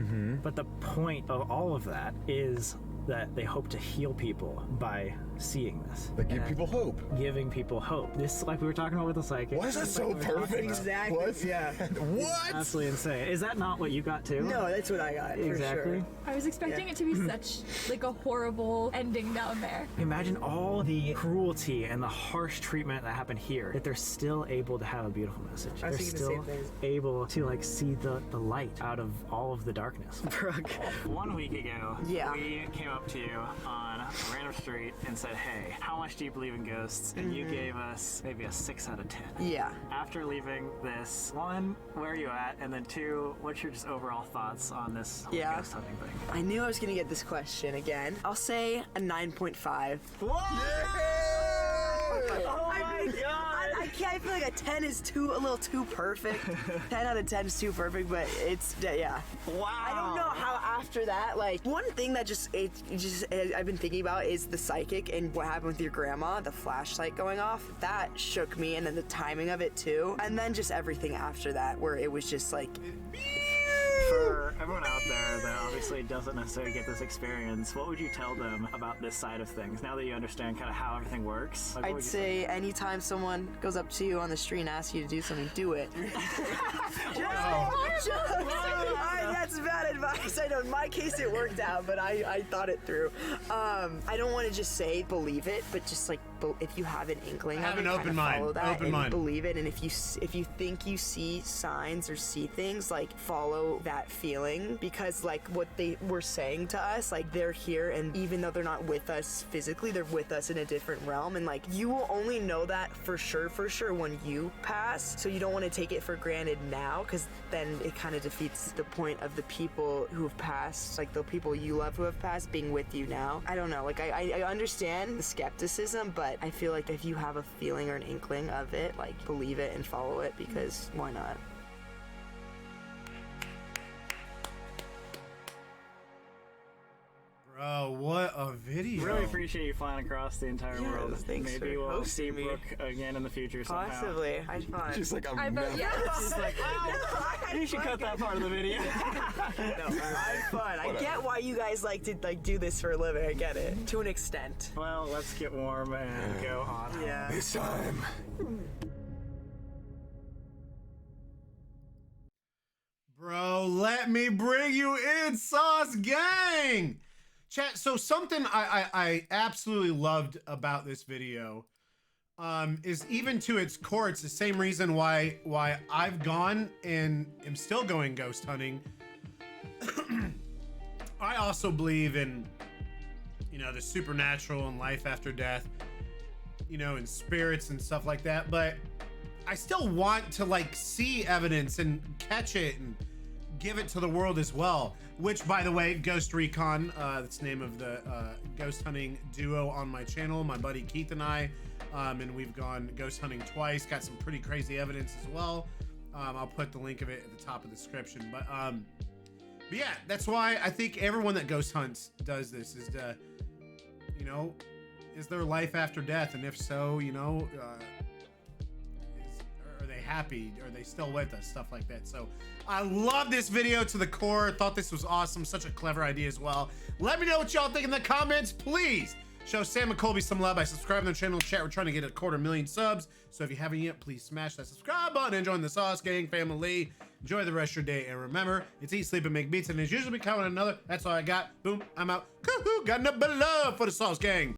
Speaker 13: But the point of all of that is that they hope to heal people by seeing this.
Speaker 3: They give people hope.
Speaker 13: Giving people hope. This, like we were talking about with the psychic.
Speaker 3: Why is that so perfect?
Speaker 11: Exactly.
Speaker 3: What?
Speaker 11: Yeah.
Speaker 3: What?
Speaker 13: Absolutely insane. Is that not what you got too?
Speaker 11: No, that's what I got.
Speaker 13: Exactly.
Speaker 11: For sure.
Speaker 12: I was expecting it to be such like a horrible ending down there.
Speaker 13: Imagine all the cruelty and the harsh treatment that happened here, that they're still able to have a beautiful message.
Speaker 11: I was
Speaker 13: They're
Speaker 11: thinking the
Speaker 13: still
Speaker 11: same thing.
Speaker 13: able to, like, see the light out of all of the darkness.
Speaker 11: Brooke.
Speaker 13: 1 week ago,
Speaker 11: Yeah.
Speaker 13: we came up to you on a random street and said, hey, how much do you believe in ghosts? And you gave us maybe a 6 out of 10.
Speaker 11: Yeah.
Speaker 13: After leaving this, 1, where are you at? And then 2, what's your just overall thoughts on this whole ghost hunting thing?
Speaker 11: I knew I was gonna get this question again. I'll say a 9.5.
Speaker 13: What?
Speaker 11: Oh my god! I feel like a 10 is a little too perfect. 10 out of 10 is too perfect, but it's, yeah.
Speaker 13: Wow.
Speaker 11: I don't know how after that, like, one thing that I've been thinking about is the psychic and what happened with your grandma, the flashlight going off. That shook me, and then the timing of it too. And then just everything after that, where it was just like...
Speaker 13: For everyone out there that obviously doesn't necessarily get this experience, what would you tell them about this side of things now that you understand kind of how everything works? Like,
Speaker 11: I'd say anytime someone goes up to you on the street and asks you to do something, do it. That's bad advice. I know in my case it worked out, but I thought it through. I don't want to just say believe it, but just like if you have an inkling,
Speaker 1: have
Speaker 11: of
Speaker 1: an
Speaker 11: it,
Speaker 1: open mind.
Speaker 11: follow that
Speaker 1: Open
Speaker 11: and
Speaker 1: mind.
Speaker 11: believe it. And if you think you see signs or see things, like follow that feeling, because like what they were saying to us, like they're here, and even though they're not with us physically, they're with us in a different realm, and like you will only know that for sure when you pass. So you don't want to take it for granted now, because then it kind of defeats the point of the people who have passed, like the people you love who have passed being with you now. I don't know, like I understand the skepticism, but I feel like if you have a feeling or an inkling of it, like believe it and follow it, because why not?
Speaker 1: Bro, what a video.
Speaker 13: Really appreciate you flying across the entire world.
Speaker 11: Thanks.
Speaker 13: Maybe
Speaker 11: for
Speaker 13: we'll see
Speaker 11: hosting me.
Speaker 13: Brooke again in the future somehow.
Speaker 11: Possibly. I thought.
Speaker 3: She's like,
Speaker 12: I bet, yes.
Speaker 13: She's like, wow, you should cut that part of the video.
Speaker 11: No, I'm fun. I get why you guys like to do this for a living. I get it to an extent.
Speaker 13: Well, let's get warm and go on.
Speaker 11: Yeah.
Speaker 3: It's time.
Speaker 1: Bro, let me bring you in, Sauce Gang. Chat, so something I absolutely loved about this video is, even to its core, it's the same reason why I've gone and am still going ghost hunting. I also believe in, you know, the supernatural and life after death, you know, and spirits and stuff like that, but I still want to like see evidence and catch it and give it to the world as well. Which, by the way, Ghost Recon, that's the name of the ghost hunting duo on my channel, my buddy Keith and I, and we've gone ghost hunting twice, got some pretty crazy evidence as well. I'll put the link of it at the top of the description. But yeah, that's why I think everyone that ghost hunts does this, is to, you know, is there life after death? And if so, you know, are they happy? Are they still with us? Stuff like that. So I love this video to the core. Thought this was awesome. Such a clever idea as well. Let me know what y'all think in the comments, please. Show Sam and Colby some love by subscribing to the channel and chat. We're trying to get 250,000 subs. So if you haven't yet, please smash that subscribe button and join the Sauce Gang family. Enjoy the rest of your day. And remember, it's eat, sleep, and make beats. And as usual, be counting another. That's all I got. Boom, I'm out. Got nothing but love for the Sauce Gang.